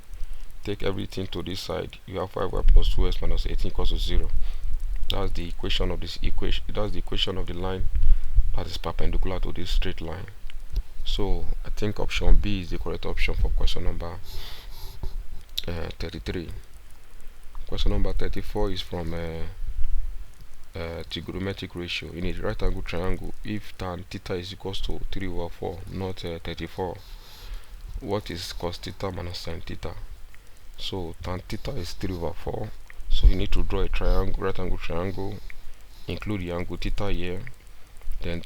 take everything to this side. You have 5y plus 2x minus 18 equals to 0. That's the equation of this equation. That's the equation of the line that is perpendicular to this straight line. So I think option B is the correct option for question number 33. Question number 34 is from trigonometric ratio. In a right angle triangle, if tan theta is equals to 3 over 4, not 34, what is cos theta minus sin theta? So tan theta is 3 over 4. So you need to draw a triangle, right angle triangle, include the angle theta here. Then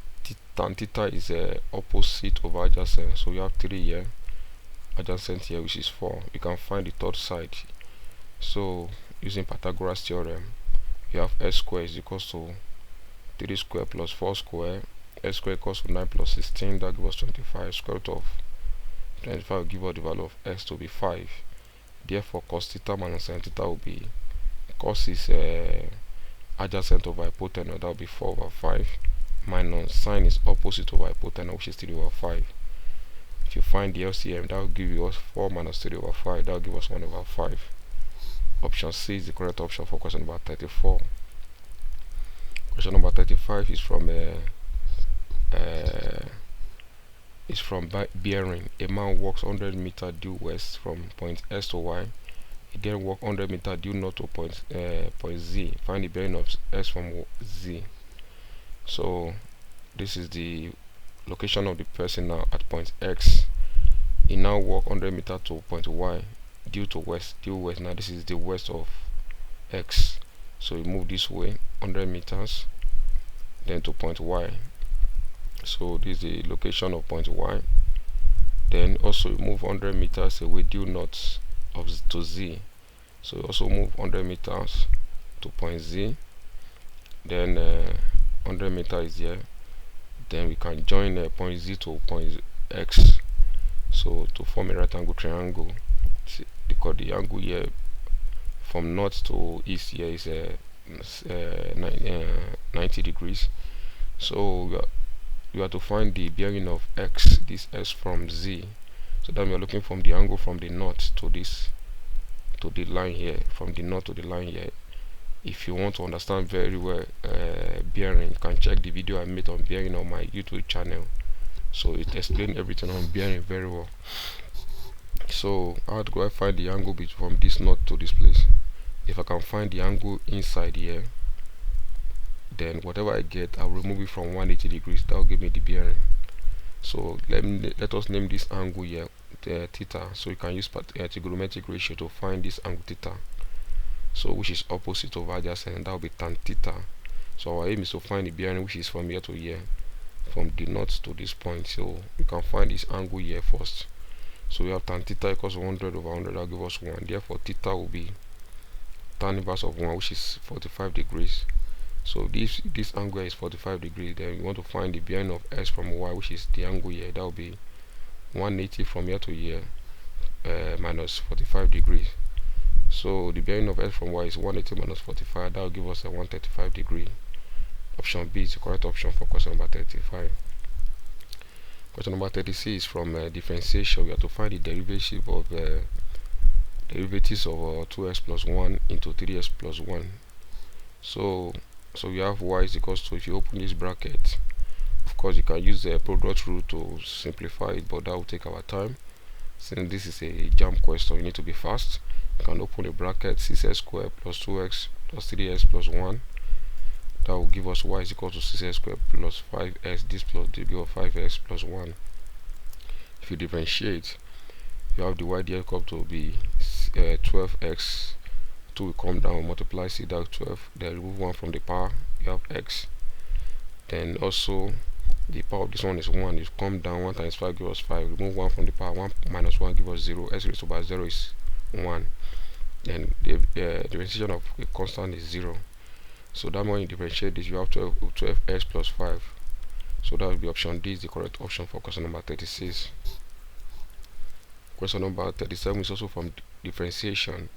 tan theta is opposite over adjacent. So you have 3 here, adjacent here, which is 4. You can find the third side. So using Pythagoras theorem, you have s squared is equals to 3 square plus 4 square. S squared equals to 9 plus 16. That gives us 25. Square root of 25 will give us the value of x to be 5. Therefore, cos theta minus sin theta will be, cos is adjacent over hypotenuse, that will be 4 over 5, minus sin is opposite over hypotenuse, which is 3 over 5. If you find the LCM, that will give you us 4 minus 3 over 5, that will give us 1 over 5. Option C is the correct option for question number 34. Question number 35 is from bearing. A man walks 100 meters due west from point S to Y. He then walks 100 meters due north to point Z. Find the bearing of S from Z. So this is the location of the person now at point X. He now walks 100 meters to point Y due west. Now this is the west of X. So we move this way 100 meters, then to point Y. So this is the location of point Y. Then also move 100 meters away due north to Z. So also move 100 meters to point Z. Then 100 meters is here. Then we can join point Z to point X. So to form a right angle triangle, because the angle here from north to east here is 90 degrees. So you have to find the bearing of X, this S from Z. So then we are looking from the angle from the north to to the line here, from the knot to the line here. If you want to understand very well bearing, you can check the video I made on bearing on my YouTube channel. So it explains everything on bearing very well. So how do I find the angle from this knot to this place? If I can find the angle inside here, then whatever I get, I'll remove it from 180 degrees. That will give me the bearing. So let us name this angle here theta. So you can use trigonometric ratio to find this angle theta, so which is opposite of adjacent, and that will be tan theta. So our aim is to find the bearing, which is from here to here, from the knot to this point. So you can find this angle here first. So we have tan theta equals 100 over 100, that will give us 1. Therefore theta will be tan inverse of 1, which is 45 degrees. So this angle is 45 degrees. Then we want to find the bearing of x from y, which is the angle here. That will be 180 from here to here minus 45 degrees. So the bearing of x from y is 180 minus 45. That will give us a 135 degree. Option B is the correct option for question number 35. Question number 36 is from differentiation. We have to find the derivative of derivatives of 2x plus 1 into 3x plus 1. So we have y is equals to, if you open this bracket, of course you can use the product rule to simplify it, but that will take our time. Since this is a Jamb question, you need to be fast. You can open the bracket 6x squared plus 2x plus 3x plus 1. That will give us y is equal to 6x squared plus 5x. This plus the give us 5x plus 1. If you differentiate, you have the y there equal to be 12x. 2 will come down, multiply c, that 12, then remove 1 from the power, you have x. Then also the power of this one is 1, it come down, 1 times 5 gives us 5, remove 1 from the power, 1 minus 1 gives us 0, x raised to by 0 is 1. Then the differentiation of a constant is 0. So that when you differentiate this, you have 12x plus 5. So that will be option D is the correct option for question number 36. Question number 37 is also from differentiation.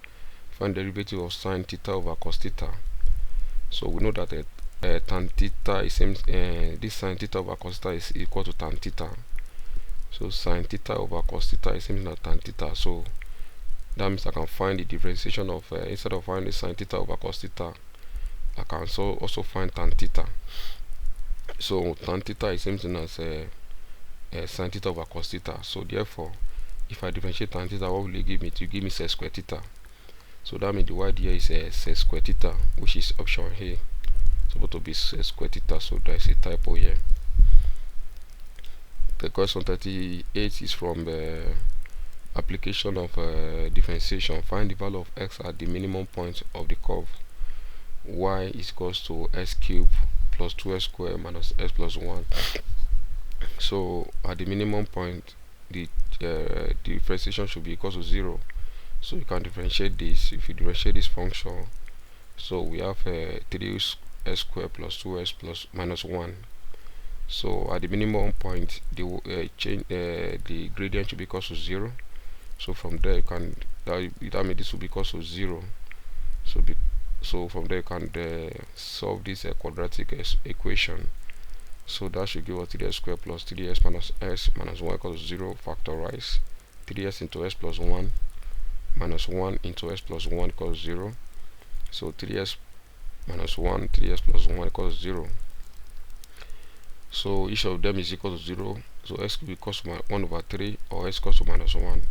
Find the derivative of sine theta over cos theta. So we know that tan theta is this sine theta over cos theta is equal to tan theta. So sine theta over cos theta is same as tan theta. So that means I can find the differentiation of instead of finding sine theta over cos theta, I can also find tan theta. So tan theta is same thing as sine theta over cos theta. So therefore, if I differentiate tan theta, what will it give me? To give me sec square theta. So that means the y here is sec square theta, which is option A. It's supposed to be sec square theta, so there is a typo here. The question 38 is from the application of differentiation. Find the value of x at the minimum point of the curve. Y is equals to x cubed plus 2x squared minus x plus 1. So at the minimum point, the differentiation should be equal to 0. So you can differentiate this. If you differentiate this function, so we have 3x squared plus 2x plus minus 1. So at the minimum point, the gradient should be equal to 0. So from there you can that means this will be equal to 0. So from there you can solve this quadratic equation. So that should give us 3x squared plus 3x minus s minus 1 equals 0. Factorize 3s into s plus 1 minus 1 into s plus 1 equals 0. So 3s minus 1, 3s plus 1 equals 0. So each of them is equal to 0. So x will be equal to 1 over 3 or s equals to minus 1.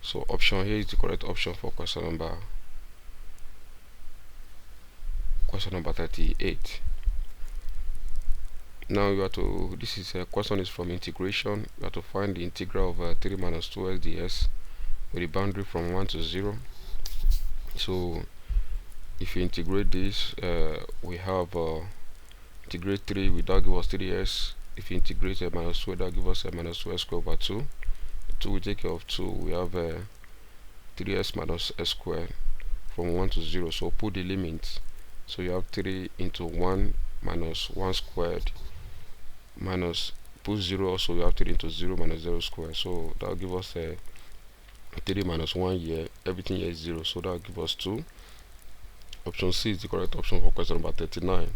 So option here is the correct option for question number 38. Now you have to, this is a question is from integration. You have to find the integral of 3 minus 2x ds with the boundary from 1 to 0. So if you integrate this, we have integrate 3 without give us 3s. If you integrate minus 2, that give us minus 2s squared over 2. 2 we take care of 2. We have 3s minus s squared from 1 to 0. So put the limit. So you have 3 into 1 minus 1 squared minus put 0. Also you have 3 into 0 minus 0 squared. So that will give us 3 minus 1 here. Everything here is 0. So that will give us 2. Option C is the correct option for question number 39.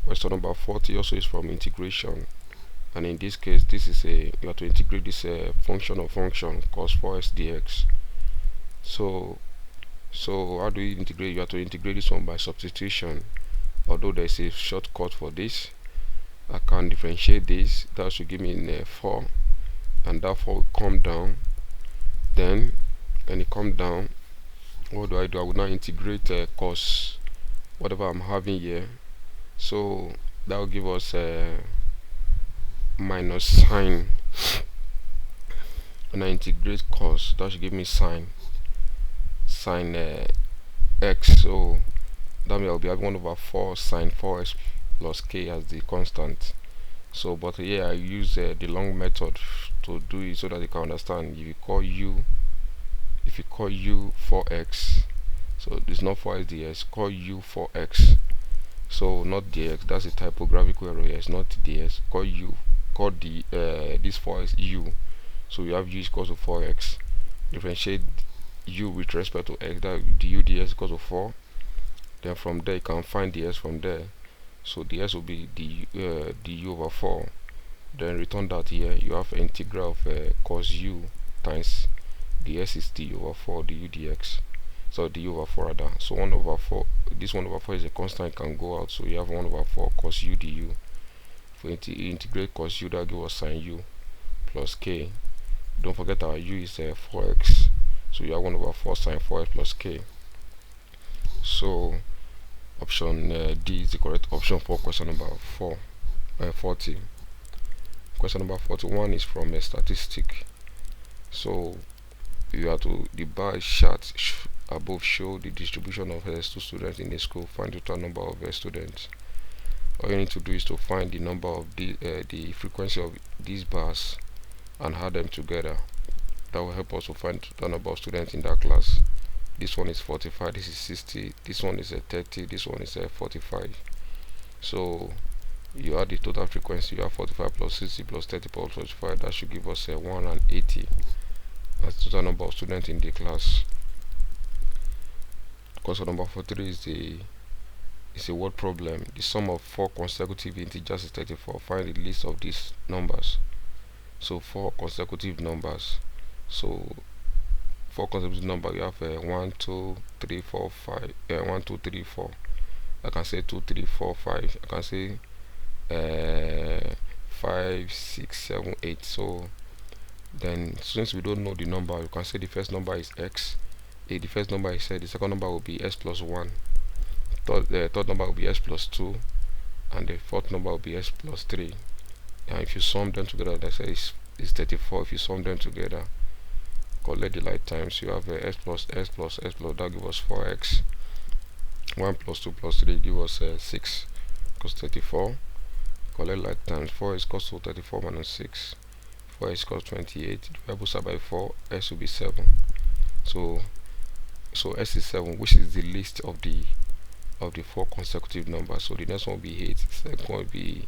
Question number 40 also is from integration, and in this case this is you have to integrate this function of function cos 4x dx. So how do you integrate? You have to integrate this one by substitution. Although there's a shortcut for this, I can differentiate this. That should give me 4, and that 4 will come down. Then when it come down, what do? I will now integrate cos whatever I'm having here. So that will give us minus sine. When I integrate cos, that should give me sine x. So that means I'll be having 1 over 4 sine 4x plus k as the constant. So but here I use the long method to do it so that you can understand. If you call u 4x, so it's not 4x ds, call u 4x, so not dx. That's a typographical error here. It's not ds. Call the this 4x u. So you have u is equal to 4x. Differentiate u with respect to x. That du ds equals to 4. Then from there you can find ds from there. So ds will be du over 4. Then return that here. You have integral of cos u times ds is du over 4 du dx. So du over 4 rather. So 1 over 4. This 1 over 4 is a constant, can go out. So you have 1 over 4 cos u du. If we integrate cos u, that gives us sine u plus k. Don't forget our u is 4x. So you have 1 over 4 sine 4x plus k. So option D is the correct option for question number 40. Question number 41 is from a statistic. So you have to, the bar chart above show the distribution of students in the school. Find the total number of students. All you need to do is to find the number of the frequency of these bars and add them together. That will help us to find the number of students in that class. This one is 45, this is 60, this one is 30, this one is 45. So you add the total frequency. You have 45 plus 60 plus 30 plus 45. That should give us 180. That's the total number of students in the class. Question number 43 is a word problem. The sum of 4 consecutive integers is 34. Find the list of these numbers. So 4 consecutive numbers. So 4 consecutive numbers. You have 1, 2, 3, 4, 5. 1, 2, 3, 4. I can say 2, 3, 4, 5. I can say 5, 6, 7, 8. So then, since we don't know the number, you can say the first number is x. The first number is the second number will be s plus 1. Third number will be s plus 2, and the fourth number will be s plus 3. And if you sum them together, let's say it's 34. If you sum them together, collect the like times, you have s plus s plus s plus, that gives us 4x. 1 plus 2 plus 3 give us 6 equals 34. Collect like times, 4 is equals to 34 minus 6. 4 is equals 28. Divide both sides by 4, s will be 7. So s is 7, which is the least of the 4 consecutive numbers. So the next one will be 8, second one will be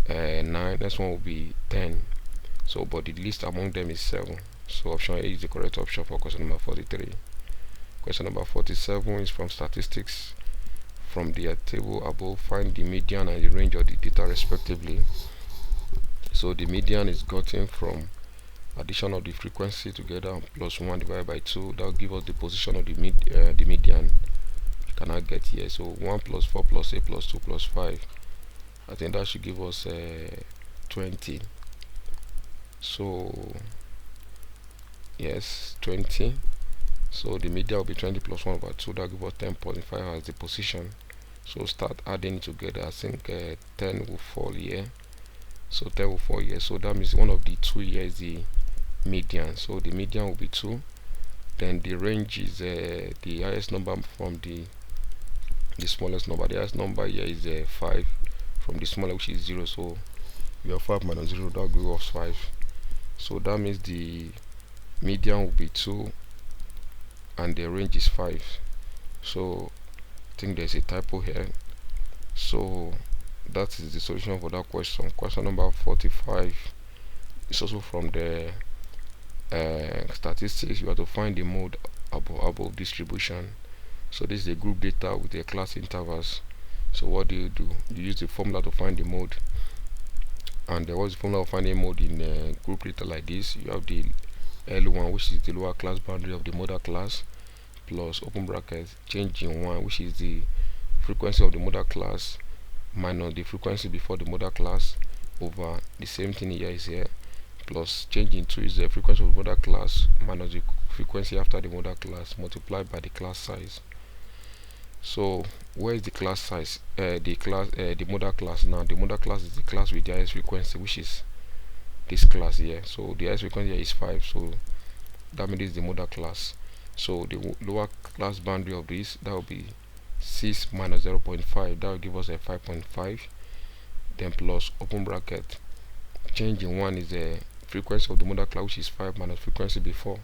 9, next one will be 10. So but the least among them is 7. So option A is the correct option for question number 43. Question number 47 is from statistics. From the table above, find the median and the range of the data respectively. So the median is gotten from addition of the frequency together plus 1 divided by 2. That will give us the position of the median. You cannot get here. So 1 plus 4 plus 8 plus 2 plus 5. I think that should give us 20. So yes, 20. So the median will be 20 plus 1 over 2. That gives us 10.5 as the position. So start adding it together. I think 10 will fall here. So 10 will fall here. So that means one of the 2 here is the median. So the median will be 2. Then the range is the highest number from the smallest number. The highest number here is 5 from the smallest, which is 0. So we have 5 minus 0. That will give us 5. So that means the median will be 2 and the range is 5. So I think there's a typo here. So that is the solution for that question. Question number 45 is also from the statistics. You have to find the mode above distribution. So this is the group data with the class intervals. So what do? You use the formula to find the mode. And there was the formula of finding mode in group data like this. You have the L1, which is the lower class boundary of the mother class, plus open bracket change in 1, which is the frequency of the mother class minus the frequency before the mother class, over the same thing here is here, plus change in 2 is the frequency of the mother class minus the frequency after the mother class multiplied by the class size. So where is the class size? The mother class. Now the mother class is the class with the highest frequency, which is this class here. So the highest frequency here is 5, so that means the mother class. So the lower class boundary of this, that will be 6 minus 0.5, that will give us a 5.5. Then plus open bracket change in 1 is the frequency of the mother class, which is 5 minus frequency before,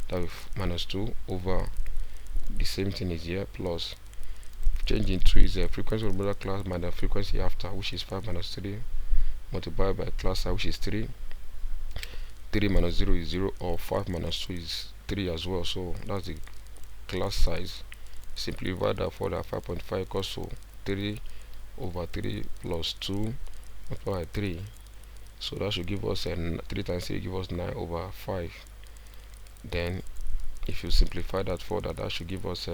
that will be minus 2, over the same thing is here, plus change in 2 is the frequency of the mother class minus frequency after, which is 5 minus 3 multiplied by class size, which is 3. 3 minus 0 is 0, or 5 minus 2 is 3 as well. So that's the class size. Simply divide that for that 5.5 equals to 3 over 3 plus 2 multiplied by 3. So that should give us 3 times 3 give us 9 over 5. Then if you simplify that further, that should give us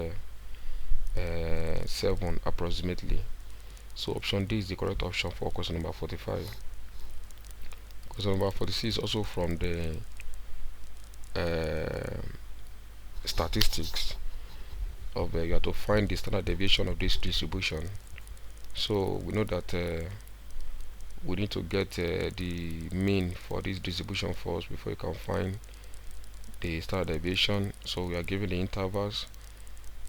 7 approximately. So option D is the correct option for question number 45. Question number 46 is also from the statistics of you have to find the standard deviation of this distribution. So we know that we need to get the mean for this distribution first before you can find the standard deviation. So we are given the intervals.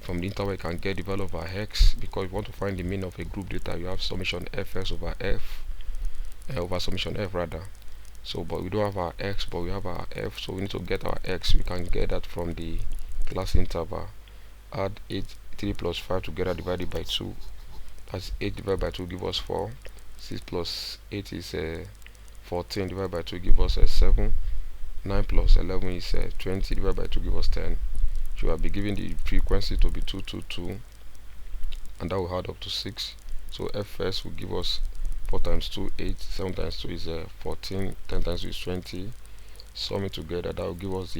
From the interval you can get the value of our x, because if you want to find the mean of a group data, you have summation fx over f over summation f rather. So but we don't have our x, but we have our f, so we need to get our x. We can get that from the class interval. Add 3 plus 5 together divided by 2, that's 8 divided by 2 give us 4. 6 plus 8 is 14 divided by 2 give us 7. 9 plus 11 is 20 divided by 2 give us 10. So we will be given the frequency to be 222, and that will add up to 6. So fs will give us 4 times 2 8, 7 times 2 is 14, 10 times 2 is 20. Sum it together, that will give us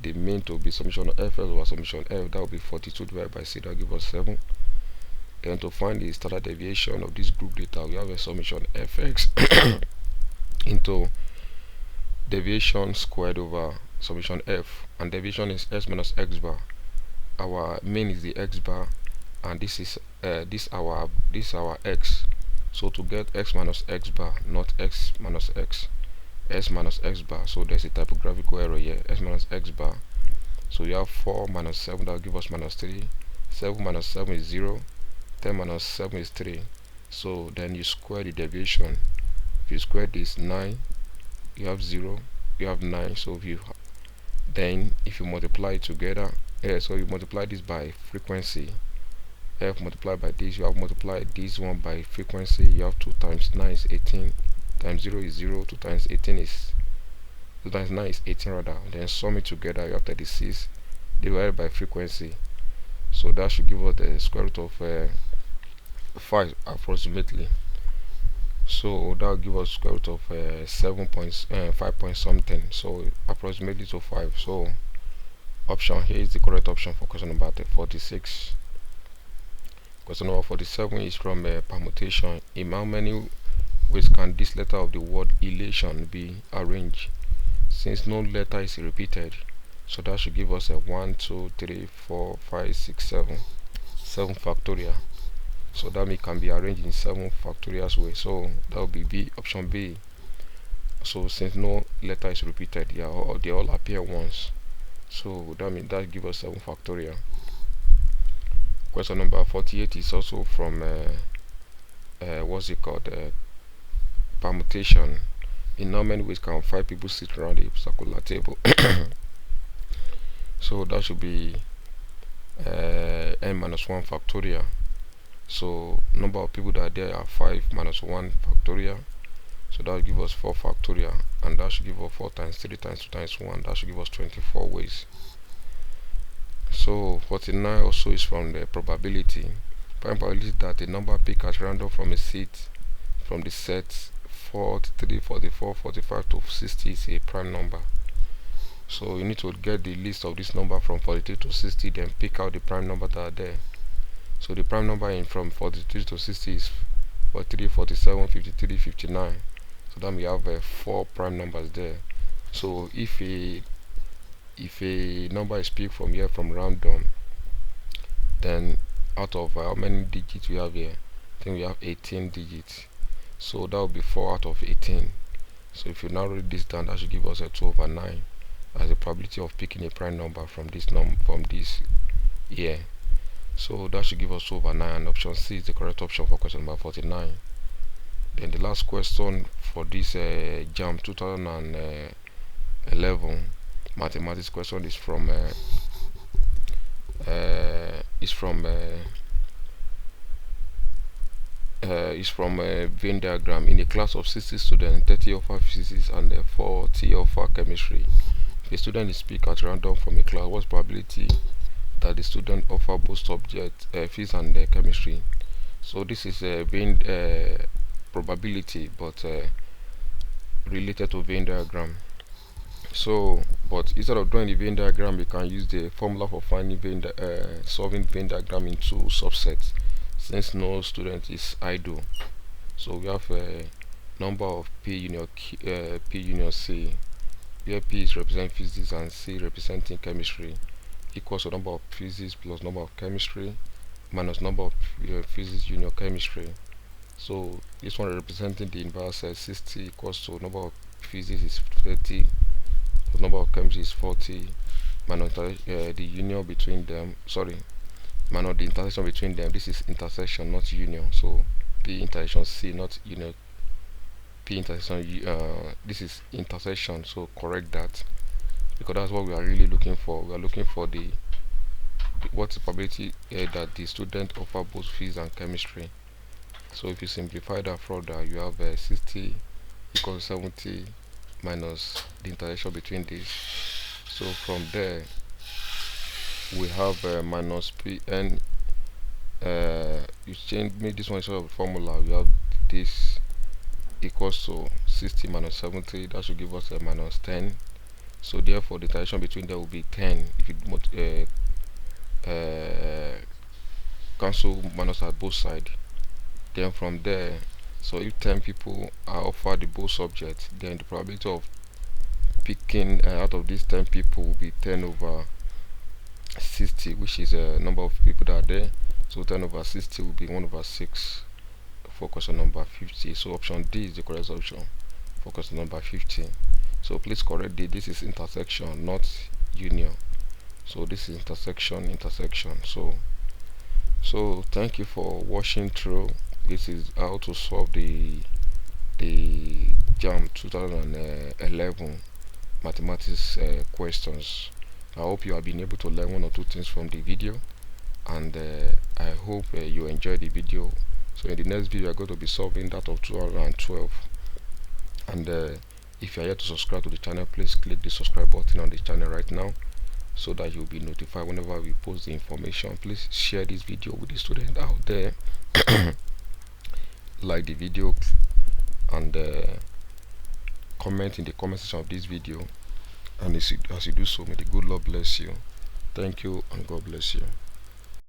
the mean to be summation of fs over summation f, that will be 42 divided by 6, that will give us 7. Then to find the standard deviation of this group data, we have a summation fx into deviation squared over summation f, and deviation is s minus x bar. Our mean is the x bar, and this is our x. So to get x minus x bar, not x minus x, s minus x bar. So there's a typographical error here, s minus x bar. So you have 4 minus 7, that will give us minus 3. 7 minus 7 is 0. 10 minus 7 is 3. So then you square the deviation. If you square this, 9, you have 0, you have 9. So if you multiply it together, so you multiply this by frequency, f multiplied by this, you have multiplied this one by frequency, you have 2 times 9 is 18, times 0 is 0, 2 times 18 is 2 times 9 is 18 rather. Then sum it together, you have 36 divided by frequency. So that should give us the square root of 5 approximately. So that will give us square root of 5 point something, so approximately to 5. So option here is the correct option for question number 46. Question number 47 is from permutation. In how many ways can this letter of the word elation be arranged, since no letter is repeated? So that should give us a 1 2 3 4 5 6 7 factorial. So that can be arranged in 7 factorial ways. So that will be option B. So since no letter is repeated, they all appear once. So that means that gives us 7 factorial. Question number 48 is also from what's it called? Permutation. In how many ways can 5 people sit around a circular table? So that should be n minus 1 factorial. So number of people that are there are 5 minus 1 factorial. So that will give us 4 factorial, and that should give us 4 times 3 times 2 times 1. That should give us 24 ways. So 49 also is from the probability. Probability that a number picked at random from a set from the set 43, 44, 45 to 60 is a prime number. So you need to get the list of this number from 43 to 60, then pick out the prime number that are there. So the prime number in from 43 to 60 is 43, 47, 53, 59. So then we have 4 prime numbers there. So if a number is picked from here from random, then out of how many digits we have here? I think we have 18 digits. So that will be 4 out of 18. So if you now read this down, that should give us a 2/9 as the probability of picking a prime number from this here. So that should give us 2/9, and option C is the correct option for question number 49. Then the last question for this Jamb 2011 mathematics question is from Venn diagram. In a class of 60 students, 30 offer physics and 40 offer chemistry. If a student is picked at random from a class, what's probability that the student offer both subjects, physics and chemistry? So this is a Venn probability, but related to Venn diagram. So, but instead of drawing the Venn diagram, you can use the formula for finding solving Venn diagram in 2 subsets, since no student is idle. So we have a number of P union C, where P is representing physics and C representing chemistry, equals to number of physics plus number of chemistry minus number of physics union chemistry. So this one representing the inverse, 60 equals to number of physics is 30 plus number of chemistry is 40 minus the union between them, sorry, minus the intersection between them. This is intersection, not union. So P intersection C, not union. P intersection this is intersection, so correct that, because that's what we are really looking for. We are looking for what's the probability that the student offer both physics and chemistry. So if you simplify that further, you have 60 equals 70 minus the intersection between these. So from there we have minus Pn. You make this one instead of formula. We have this equals to 60 minus 70. That should give us a minus 10. So therefore the intersection between them will be 10 if you cancel minus at both sides. Then from there, so if 10 people are offered the both subjects, then the probability of picking out of these 10 people will be 10 over 60, which is a number of people that are there. So 10 over 60 will be 1 over 6 for question number 50. So option D is the correct option for question number 50. So please correct it. This is intersection, not union. So this is intersection. So thank you for watching through. This is how to solve the Jamb 2011 mathematics questions. I hope you have been able to learn 1 or 2 things from the video, and I hope you enjoyed the video. So in the next video, I'm going to be solving that of 2012. And if you are yet to subscribe to the channel, please click the subscribe button on the channel right now, so that you'll be notified whenever we post the information. Please share this video with the student out there. Like the video and comment in the comment section of this video. And as you do so, may the good Lord bless you. Thank you, and God bless you.